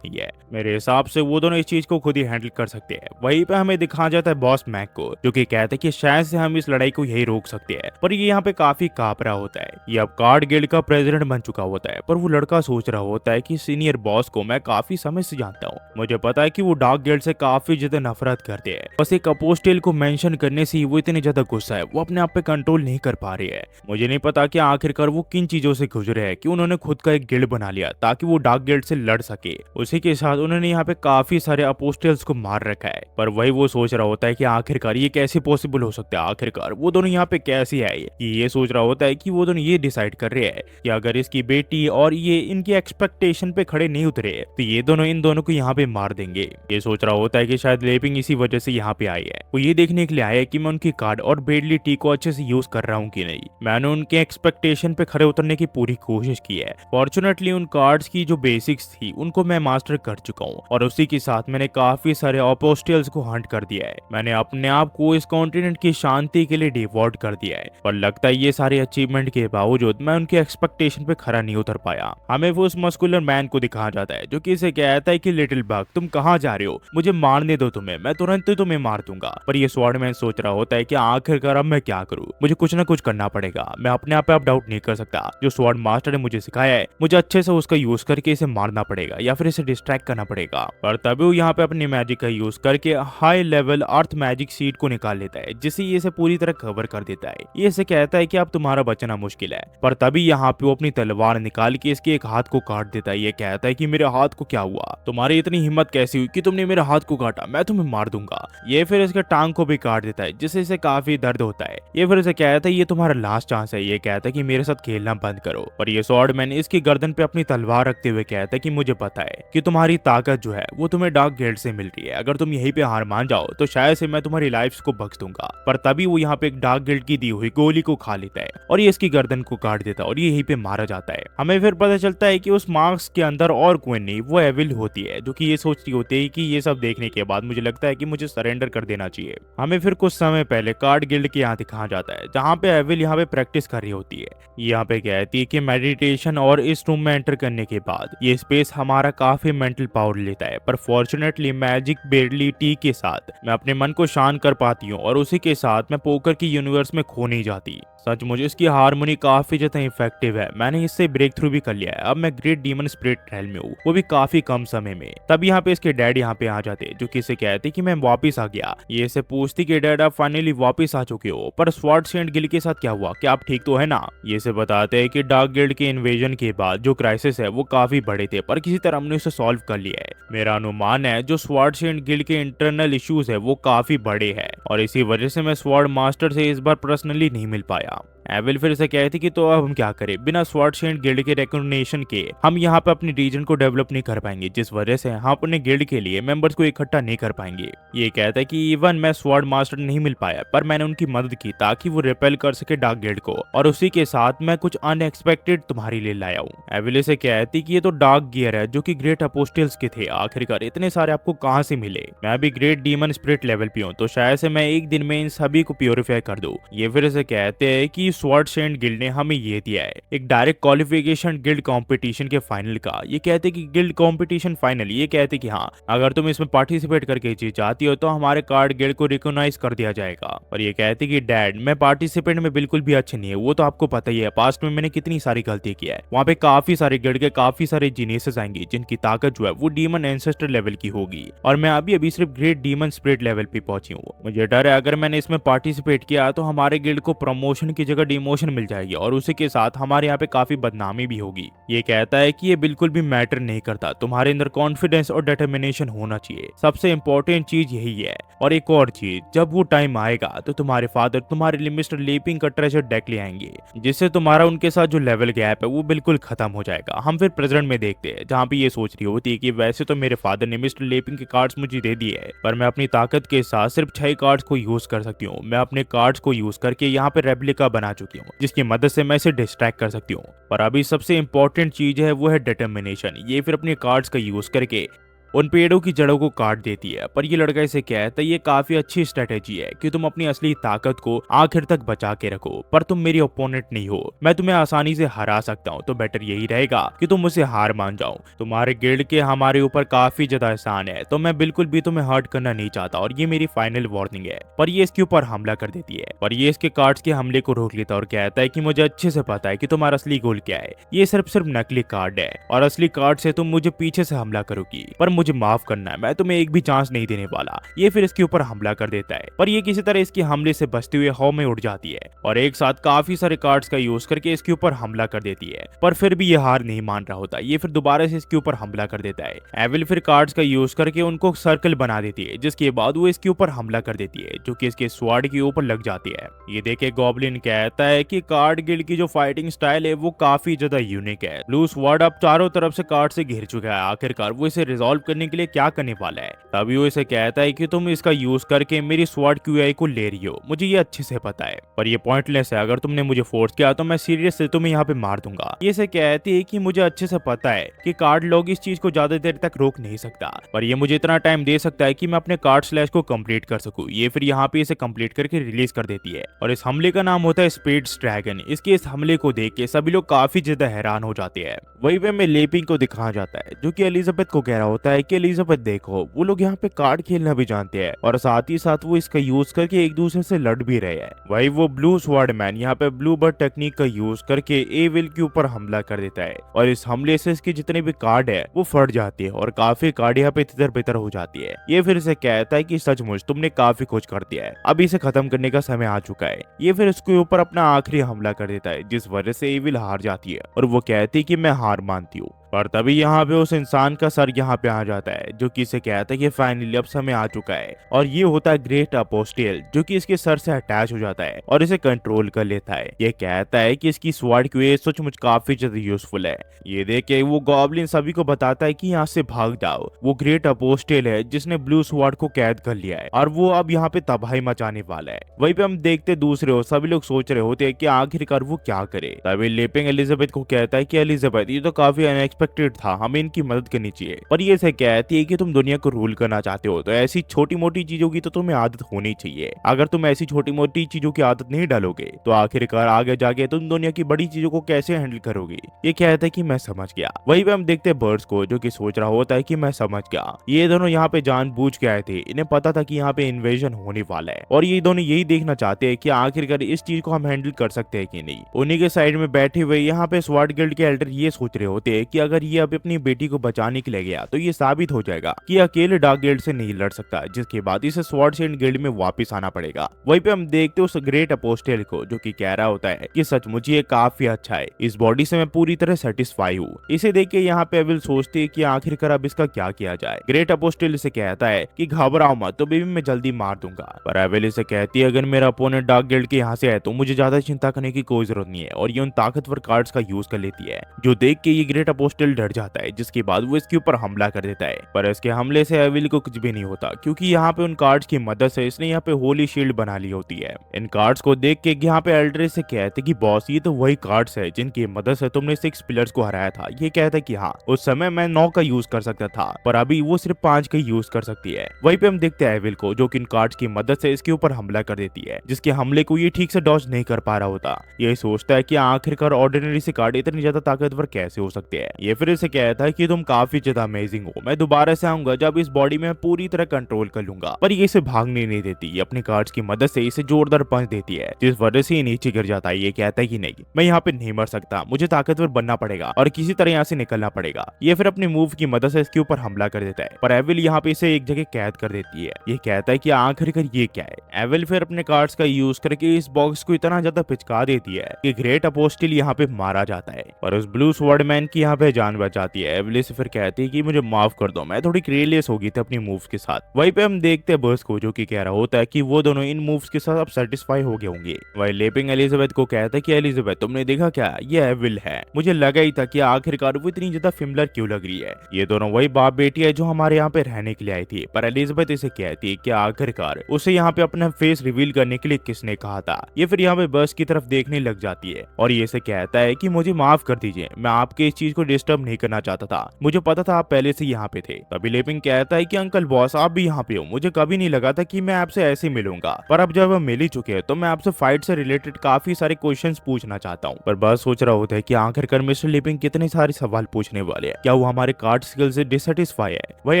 नहीं है, मेरे हिसाब से वो दोनों इस चीज को खुद ही हैंडल कर सकते हैं। वहीं पे हमें दिखाया जाता है बॉस मैक को, जो कि कहता है कि शायद से हम इस लड़ाई को यही रोक सकते हैं। पर ये यहाँ पे काफी कापरा होता है। ये अब कार्ड गिल्ड का प्रेसिडेंट बन चुका होता है, पर वो लड़का सोच रहा होता है कि सीनियर बॉस को मैं काफी समय से जानता हूँ, मुझे पता है कि वो डार्क गिल्ड से काफी ज्यादा नफरत करते हैं। बस एक अपोस्टल को मेंशन करने से ही वो इतने ज्यादा गुस्सा है, वो अपने आप पे कंट्रोल नहीं कर पा रही है। मुझे नहीं पता कि आखिरकार वो किन चीजों से गुजरे हैं कि उन्होंने खुद का एक गिल्ड बना लिया ताकि वो डार्क गिल्ड से लड़ सके। उसी के साथ उन्होंने यहाँ पे काफी सारे अपोस्टल्स को मार रखा है, पर वही वो सोच रहा होता है कि आखिरकार ये कैसे पॉसिबल हो सकता है, आखिरकार वो दोनों यहाँ पे कैसे आए। ये सोच रहा होता है कि वो दोनों ये डिसाइड कर रहे हैं कि अगर इसकी बेटी और ये इनकी एक्सपेक्टेशन पे खड़े नहीं उतरे तो ये दोनों इन दोनों को यहाँ पे मार देंगे। ये सोच रहा होता है कि शायद लेपिंग इसी वजह से यहाँ पे आई है। वो ये देखने के लिए आया है कि मैं उनकी कार्ड और बेडली टी को अच्छे से यूज कर रहा हूँ कि नहीं। मैंने उनके एक्सपेक्टेशन पे खड़े उतरने की पूरी कोशिश की है। फॉर्चुनेटली उन कार्ड्स की जो बेसिक्स थी उनको मैं मास्टर कर चुका हूँ, और उसी के साथ मैंने काफी सारे अपोस्टल्स को हंट कर दिया है। मैंने अपने आप को इस कॉन्टिनेंट की शांति के लिए डिवोट कर दिया है, पर लगता है ये सारे अचीवमेंट के बावजूद मैं उनके एक्सपेक्टेशन पे खरा नहीं उतर पाया। हमें वो उस मस्कुलर मैन को दिखाया जाता है जो कि इसे कहता है कि लिटिल बग, तुम कहाँ जा रहे हो? मुझे मारने दो तुम्हें, मैं तुरंत ही तुम्हें मार दूंगा। पर ये स्वॉर्ड मैन सोच रहा होता है कि आखिरकार अब मैं क्या करूँ, मुझे कुछ ना कुछ करना पड़ेगा, मैं अपने आप पे अब डाउट नहीं कर सकता। जो स्वॉर्ड मास्टर ने मुझे सिखाया है मुझे अच्छे से उसका यूज करके इसे मारना पड़ेगा या फिर इसे डिस्ट्रैक्ट करना पड़ेगा। पर तभी वो यहाँ पे अपनी मैजिक का यूज करके हाई लेवल अर्थ मैजिक सीड को निकाल लेता है, जिससे ये इसे पूरी तरह कवर कर देता है। ये इसे कहता है कि अब तुम्हारा बचना मुश्किल है। पर तभी यहाँ पे वो अपनी तलवार निकाल के इसके एक हाथ को काट देता है। ये कहता है कि मेरे हाथ को क्या हुआ, तुम्हारी इतनी हिम्मत कैसी हुई कि तुमने मेरे हाथ को काटा, मैं तुम्हें मार दूंगा। ये फिर इसके टांग को भी काट देता है, जिससे इसे काफी दर्द होता है। ये फिर इसे कहता है ये तुम्हारा लास्ट चांस है। ये कहता है कि मेरे साथ खेलना बंद करो। पर ये स्वॉर्ड मैन इसकी गर्दन पे अपनी तलवार रखते हुए कहता है कि मुझे पता है कि तुम्हारी ताकत जो है वो तुम्हें डार्क गिल्ड से मिल रही है, अगर तुम यहीं पे हार मान जाओ तो शायद से मैं तुम्हारी लाइफ को बख्श दूंगा। पर तभी वो यहाँ पे एक डार्क गिल्ड की दी हुई गोली को खा लेता है और ये इसकी गर्दन को काट देता है और ये यहीं पे मारा जाता है। हमें फिर पता चलता है कि उस मार्क्स के अंदर और कोई नहीं, वो एविल होती है, जो कि ये सोचती होती है कि ये सब देखने के बाद मुझे लगता है कि मुझे सरेंडर कर देना चाहिए। हमें फिर कुछ समय पहले कार्ड गिल्ड के यहाँ दिखाया जाता है, जहाँ पे एविल यहाँ पे प्रैक्टिस कर रही होती है। यहाँ पे कहती है कि मेडिटेशन और इस रूम में एंटर करने के बाद ये स्पेस हमारा काफी मेंटल पावर लेता है, पर फॉर्चुनेटली मैजिक बेडली टी के साथ मैं अपने मन को शांत कर पाती हूँ और उसी के साथ मैं पोकर की यूनिवर्स में खो नहीं जाती। सचमुच इसकी हारमोनी काफी ज्यादा इफेक्टिव है। मैंने इससे ब्रेक थ्रू भी कर लिया है। अब मैं ग्रेट डीमन स्पिरिट ट्रायल में हूँ, वो भी काफी कम समय में। तब यहाँ पे इसके डैड यहाँ पे आ जाते, जो कि इसे कहते कि मैं वापिस आ गया। ये इसे पूछती कि डैड आप फाइनली वापिस आ चुके हो, पर स्वॉर्ड सेंट गिल्ड के साथ क्या हुआ, क्या आप ठीक तो है ना? ये इसे बताते हैं कि डार्क गिल्ड के इन्वेजन के बाद जो क्राइसिस है वो काफी बड़े थे, पर किसी तरह हमने उसे सॉल्व कर लिया है। मेरा अनुमान है जो स्वॉर्ड सेंट गिल्ड के इंटरनल इश्यूज है वो काफी बड़े हैं, और इसी वजह से मैं स्वॉर्ड मास्टर से इस बार पर्सनली नहीं मिल पाया। एविल फिर से कहती कि तो अब हम क्या करें, बिना स्वॉर्ड सेंट गिल्ड के रिकॉग्निशन के हम यहाँ पे अपनी रीजन को डेवलप नहीं कर पाएंगे, जिस वजह से हम अपने गिल्ड के लिए मेंबर्स को इकट्ठा नहीं कर पाएंगे। ये कहता है कि इवन मैं स्वॉर्ड मास्टर नहीं मिल पाया, पर मैंने उनकी मदद की ताकि वो रिपेल कर सके डार्क गिल्ड को, और उसी के साथ मैं कुछ अनएक्सपेक्टेड तुम्हारे लिए लाया हूँ। एविल से कहती कि ये तो डार्क गियर है जो कि ग्रेट अपोस्टल्स के थे, आखिरकार इतने सारे आपको कहाँ से मिले? मैं भी ग्रेट डीमन स्पिरिट लेवल पे हूँ, तो शायद से मैं एक दिन में इन सभी को प्योरीफाई कर दूं। ये फिर से कहते हैं कि स्वॉर्ड शेन गिल्ड ने हमें ये दिया है एक डायरेक्ट क्वालिफिकेशन गिल्ड कंपटीशन के फाइनल का। ये कहते कि गिल्ड कंपटीशन फाइनल, ये कहते कि हाँ अगर तुम इसमें पार्टिसिपेट करके जीत जाती हो तो हमारे कार्ड गिल्ड को रिकॉग्नाइज कर दिया जाएगा। और ये कहते कि डैड मैं पार्टिसिपेंट में बिल्कुल भी अच्छे नहीं है, वो तो आपको पता ही है पास्ट में मैंने कितनी सारी गलती की है। वहाँ पे काफी सारे गिल्ड के काफी सारे जीनियसेस आएंगे जिनकी ताकत जो है वो डीमन एंसेस्टर लेवल की होगी और मैं अभी अभी सिर्फ ग्रेट डीमन स्पिरिट लेवल पे पहुंची हूँ। मुझे डर है अगर मैंने इसमें पार्टिसिपेट किया तो हमारे गिल्ड को प्रमोशन की जगह डिमोशन मिल जाएगी और उसी के साथ हमारे यहाँ पे काफी बदनामी भी होगी। ये कहता है कि ये बिल्कुल भी मैटर नहीं करता, तुम्हारे अंदर कॉन्फिडेंस और डिटर्मिनेशन होना चाहिए, सबसे इंपॉर्टेंट चीज यही है। और एक और चीज, जब वो टाइम आएगा तो तुम्हारे फादर तुम्हारे लिए मिस्टर लेपिंग का ट्रेजर डेक ले आएंगे जिससे तुम्हारा उनके साथ जो लेवल गैप है वो बिल्कुल खत्म हो जाएगा। हम फिर प्रेजेंट में देखते हैं जहाँ पे ये सोच रही होती है कि वैसे तो मेरे फादर ने मिस्टर लेपिंग के कार्ड्स मुझे दे दिए है पर मैं अपनी ताकत के साथ सिर्फ 6 कार्ड्स को यूज कर सकती हूँ। मैं अपने कार्ड्स को यूज करके यहाँ पे रेप्लिका बना चुकी हूँ जिसकी मदद से मैं इसे डिस्ट्रैक्ट कर सकती हूँ। पर अभी सबसे इंपॉर्टेंट चीज है वो है डिटर्मिनेशन। ये फिर अपने कार्ड्स का यूज करके उन पेड़ों की जड़ों को काट देती है। पर ये लड़का इसे कहता है ये काफी अच्छी स्ट्रेटेजी है कि तुम अपनी असली ताकत को आखिर तक बचा के रखो, पर तुम मेरी ओपोनेंट नहीं हो, मैं तुम्हें आसानी से हरा सकता हूँ, तो बेटर यही रहेगा कि तुम मुझसे हार मान जाओ। तुम्हारे गिल्ड के हमारे ऊपर काफी ज्यादा एहसान है तो मैं बिल्कुल भी तुम्हें हर्ट करना नहीं चाहता और ये मेरी फाइनल वार्निंग है। पर ये इसके ऊपर हमला कर देती है पर ये इसके कार्ड्स के हमले को रोक लेता है और कहता है कि मुझे अच्छे से पता है कि तुम्हारा असली गोल क्या है, ये सिर्फ नकली कार्ड है और असली कार्ड से तुम मुझे पीछे से हमला करोगी, पर मुझे माफ करना है, मैं तुम्हें एक भी चांस नहीं देने वाला। ये फिर इसके ऊपर हमला कर देता है पर ये किसी तरह इसके हमले से बचते हुए हवा में उड़ जाती है और एक साथ काफी सारे कार्ड्स का यूज करके इसके ऊपर हमला कर देती है। पर फिर भी ये हार नहीं मान रहा होता, ये फिर दोबारा से इसके ऊपर हमला कर देता है। एविल फिर कार्ड्स का यूज करके उनको सर्कल बना देती है जिसके बाद वो इसके ऊपर हमला कर देती है जो कि इसके स्वॉर्ड के ऊपर लग जाती है। ये देखे गॉब्लिन कहता है कि कार्ड गिल्ड की जो फाइटिंग स्टाइल है वो काफी ज्यादा यूनिक है। ब्लू स्वॉर्ड अब चारों तरफ से कार्ड से घिर चुका है, आखिरकार वो इसे रिजॉल्व करने के लिए क्या करने वाला है। तभी वो इसे कहता है कि तुम इसका यूज करके मेरी स्वॉर्ड क्यूआई को ले रही हो, मुझे ये अच्छे से पता है, पर ये पॉइंटलेस है, अगर तुमने मुझे फोर्स किया तो मैं सीरियस से तुम्हें यहाँ पे मार दूंगा। ये इसे कहती है कि मुझे अच्छे से पता है कि कार्ड लॉग इस चीज को ज्यादा देर तक रोक नहीं सकता, पर ये मुझे इतना टाइम दे सकता है कि मैं अपने कार्ड स्लैश को कंप्लीट कर सकूं। ये फिर यहाँ पे इसे कंप्लीट करके रिलीज कर देती है और इस हमले का नाम होता है स्पीड्स ड्रैगन। इसके इस हमले को देख के सभी लोग काफी ज्यादा हैरान हो जाते हैं। वही पे में लेपिंग को दिखाया जाता है जो कि एलिजाबेथ को कह रहा होता है कि एलिजाबेथ देखो वो लोग यहाँ पे कार्ड खेलना भी जानते हैं और साथ ही साथ वो इसका यूज करके एक दूसरे से लड़ भी रहे हैं। वही वो ब्लू स्वॉर्ड मैन यहाँ पे ब्लू बर्ड टेक्निक का यूज करके एविल के ऊपर हमला कर देता है और इस हमले से इसके जितने भी कार्ड है वो फट जाती है और काफी कार्ड यहाँ पे तितर बितर हो जाती है। ये फिर इसे कहता है कि सचमुच तुमने काफी कुछ कर दिया है, अब इसे खत्म करने का समय आ चुका है। ये फिर इसके ऊपर अपना आखिरी हमला कर देता है जिस वजह से एविल हार जाती है और वो कहती है कि मैं हार मानती हूँ। पर तभी यहाँ पे उस इंसान का सर यहाँ पे आ जाता है जो कि इसे कहता है कि फाइनली अब समय आ चुका है और ये होता है ग्रेट अपोस्टेल जो कि इसके सर से अटैच हो जाता है और इसे कंट्रोल कर लेता है। ये कहता है कि इसकी स्वॉर्ड क्यूए सचमुच काफी ज्यादा यूजफुल है। ये देख के वो गॉब्लिन सभी को बताता है कि यहाँ से भाग जाओ, वो ग्रेट अपोस्टेल है जिसने ब्लू स्वॉर्ड को कैद कर लिया है और वो अब यहाँ पे तबाही मचाने वाला है। वहीं पे हम देखते दूसरे हो सभी लोग सोच रहे होते हैं कि आखिरकार वो क्या करे। तभी लेपिंग एलिजाबेथ को कहता है कि एलिजाबेथ ये तो काफी अनएक्सपेक्टेड था, हमें इनकी मदद करनी चाहिए। पर ये से कहती है कि तुम दुनिया को रूल करना चाहते हो तो ऐसी छोटी मोटी चीजों की तो तुम्हें आदत होनी चाहिए। अगर तुम ऐसी छोटी मोटी चीजों की आदत नहीं डालोगे तो आखिरकार आगे जाके तुम दुनिया की बड़ी चीजों को कैसे हैंडल करोगे। ये कहता है कि मैं समझ गया। वहीं पे हम देखते हैं बर्ड्स को जो कि सोच रहा होता है कि मैं समझ गया, ये दोनों यहाँ पे जानबूझ के आए थे, इन्हें पता था कि यहाँ पे इन्वेजन होने वाला है और ये दोनों यही देखना चाहते हैं कि आखिरकार इस चीज को हम हैंडल कर सकते हैं कि नहीं। उन्हीं के साइड में बैठे हुए यहाँ पे स्वॉर्ड गिल्ड के एल्डर ये सोच रहे होते हैं कि अगर ये अब अपनी बेटी को बचाने के लिए गया तो ये साबित हो जाएगा कि अकेले डार्क गिल्ड से नहीं लड़ सकता, जिसके बाद इसे स्वॉर्ड शेन गिल्ड में वापस आना पड़ेगा। वहीं पे हम देखते उस ग्रेट अपोस्टेल को जो कि कह रहा होता है कि सचमुच ये काफी अच्छा है, इस बॉडी से मैं पूरी तरह सेटिस्फाई हूँ। इसे देख के यहाँ पे एविल सोचती है कि आखिरकार अब इसका क्या किया जाए। ग्रेट अपोस्टेल इसे कहता है कि घबराओ मत, तो बेबी मैं जल्दी मार दूंगा। पर एविल इसे कहती है अगर मेरा अपोनेंट डार्क गिल्ड के यहाँ से है तो मुझे ज्यादा चिंता करने की कोई जरूरत नहीं है और ये उन ताकतवर कार्ड्स का यूज कर लेती है, जो देख के ये ग्रेट अपोस्टेल डर जाता है, जिसके बाद वो इसके ऊपर हमला कर देता देता है, पर इसके हमले से एविल को कुछ भी नहीं होता क्योंकि यहाँ पे उन कार्ड्स की मदद से इसने यहाँ पे होली शील्ड बना ली होती है। इन कार्ड्स को देख के यहाँ पे एल्ड्रेस से कहते कि बॉस ये तो वही कार्ड्स है जिनकी मदद से तुमने 6 पिलर्स को हराया था। ये कहता कि हाँ उस समय मैं 9 का यूज कर सकता था पर अभी वो सिर्फ 5 का यूज कर सकती है। वहीं पे हम देखते हैं एविल को जो कि इन कार्ड्स की मदद से इसके ऊपर हमला कर देती है, जिसके हमले को ये ठीक से डॉज नहीं कर पा रहा होता। ये सोचता है कि आखिरकार ऑर्डिनरी से कार्ड इतनी ज्यादा ताकतवर कैसे हो सकते हैं। ये फिर इसे कहता है कि तुम काफी ज्यादा अमेजिंग हो, मैं दोबारा से आऊंगा जब इस बॉडी में पूरी तरह कंट्रोल कर लूंगा। पर ये इसे भागने नहीं देती, ये अपने कार्ड्स की मदद से इसे जोरदार पंच देती है जिस वजह से ये नीचे गिर जाता है। ये कहता है कि नहीं मैं यहाँ पे नहीं मर सकता, मुझे ताकतवर बनना पड़ेगा और किसी तरह यहाँ से निकलना पड़ेगा। ये फिर अपने मूव की मदद से इसके ऊपर हमला कर देता है पर एविल यहाँ पे इसे एक जगह कैद कर देती है। ये कहता है कि आखिरकार ये क्या है। एविल फिर अपने कार्ड्स का यूज करके इस बॉक्स को इतना ज्यादा पिचका देती है कि ग्रेट अपोस्टिल यहाँ पे मारा जाता है और उस ब्लू स्वॉर्ड मैन की यहाँ पे जान बच जाती है। एविल से फिर कहती है कि मुझे माफ कर दो, मैं थोड़ी क्रेलियस हो गई थी अपनी मूव्स के साथ। वहीं पे हम देखते हैं बर्स को जो कि कह रहा होता है कि वो दोनों इन मूव्स के साथ अब सेटिस्फाई हो गए होंगे। वही लेपिंग एलिजाबेथ को कहता है कि एलिजाबेथ तुमने देखा क्या, ये एविल है। मुझे लगा ही था कि आखिरकार वो इतनी ज्यादा फिमिलर क्यों लग रही है। ये दोनों वही बाप बेटी है जो हमारे यहाँ पे रहने के लिए आई थी। पर एलिजाबेथ इसे कहती है कि आखिरकार उसे यहाँ पे अपना फेस रिवील करने के लिए किसने कहा था। ये फिर यहाँ पे बस की तरफ देखने लग जाती है और ये इसे कहता है कि मुझे माफ कर दीजिए, मैं आपके इस चीज को डिस्टर्ब नहीं करना चाहता था, मुझे पता था आप पहले से यहाँ पे थे। तभी लेपिंग कहता है कि अंकल बॉस आप भी यहाँ पे हो, मुझे कभी नहीं लगा था कि मैं आपसे ऐसे मिलूंगा, पर अब जब हम मिल ही चुके हैं तो मैं आपसे फाइट से रिलेटेड काफी सारे क्वेश्चंस पूछना चाहता हूँ। पर बस सोच रहा होता है कि आखिरकार मिस्टर लेपिंग कितने सारे सवाल पूछने वाले हैं, क्या वो हमारे कार्ड स्किल से डिससेटिस्फाई है। वही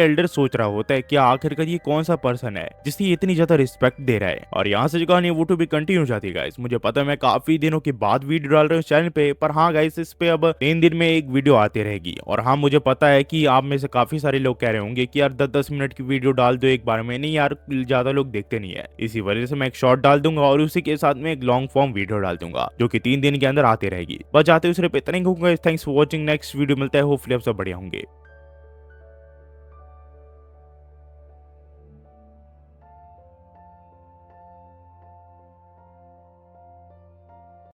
एल्डर सोच रहा होता है कि आखिरकार ये कौन सा पर्सन है जिससे इतनी ज्यादा रिस्पेक्ट दे रहा है। और यहाँ से जो कहानी वो टू भी कंटिन्यू जाती है गाइस। मुझे पता है मैं काफी दिनों के बाद वीडियो डाल रहा हूँ चैनल पे, पर हाँ गाइस इस पे अब 3 दिन में एक वीडियो आती रहेगी। और हाँ मुझे पता है कि आप में से काफी सारे लोग कह रहे होंगे कि यार 10-10 मिनट की वीडियो डाल दो एक बार में। नहीं यार ज्यादा लोग देखते नहीं है, इसी वजह से मैं एक शॉर्ट डाल दूंगा और उसी के साथ में एक लॉन्ग फॉर्म वीडियो डाल दूंगा जो कि 3 दिन के अंदर आती रहेगी। बस जाते हुए सिर्फ इतना ही कहूंगा। Thanks for watching, next video मिलता है, होपफुली आप सब बढ़िया होंगे।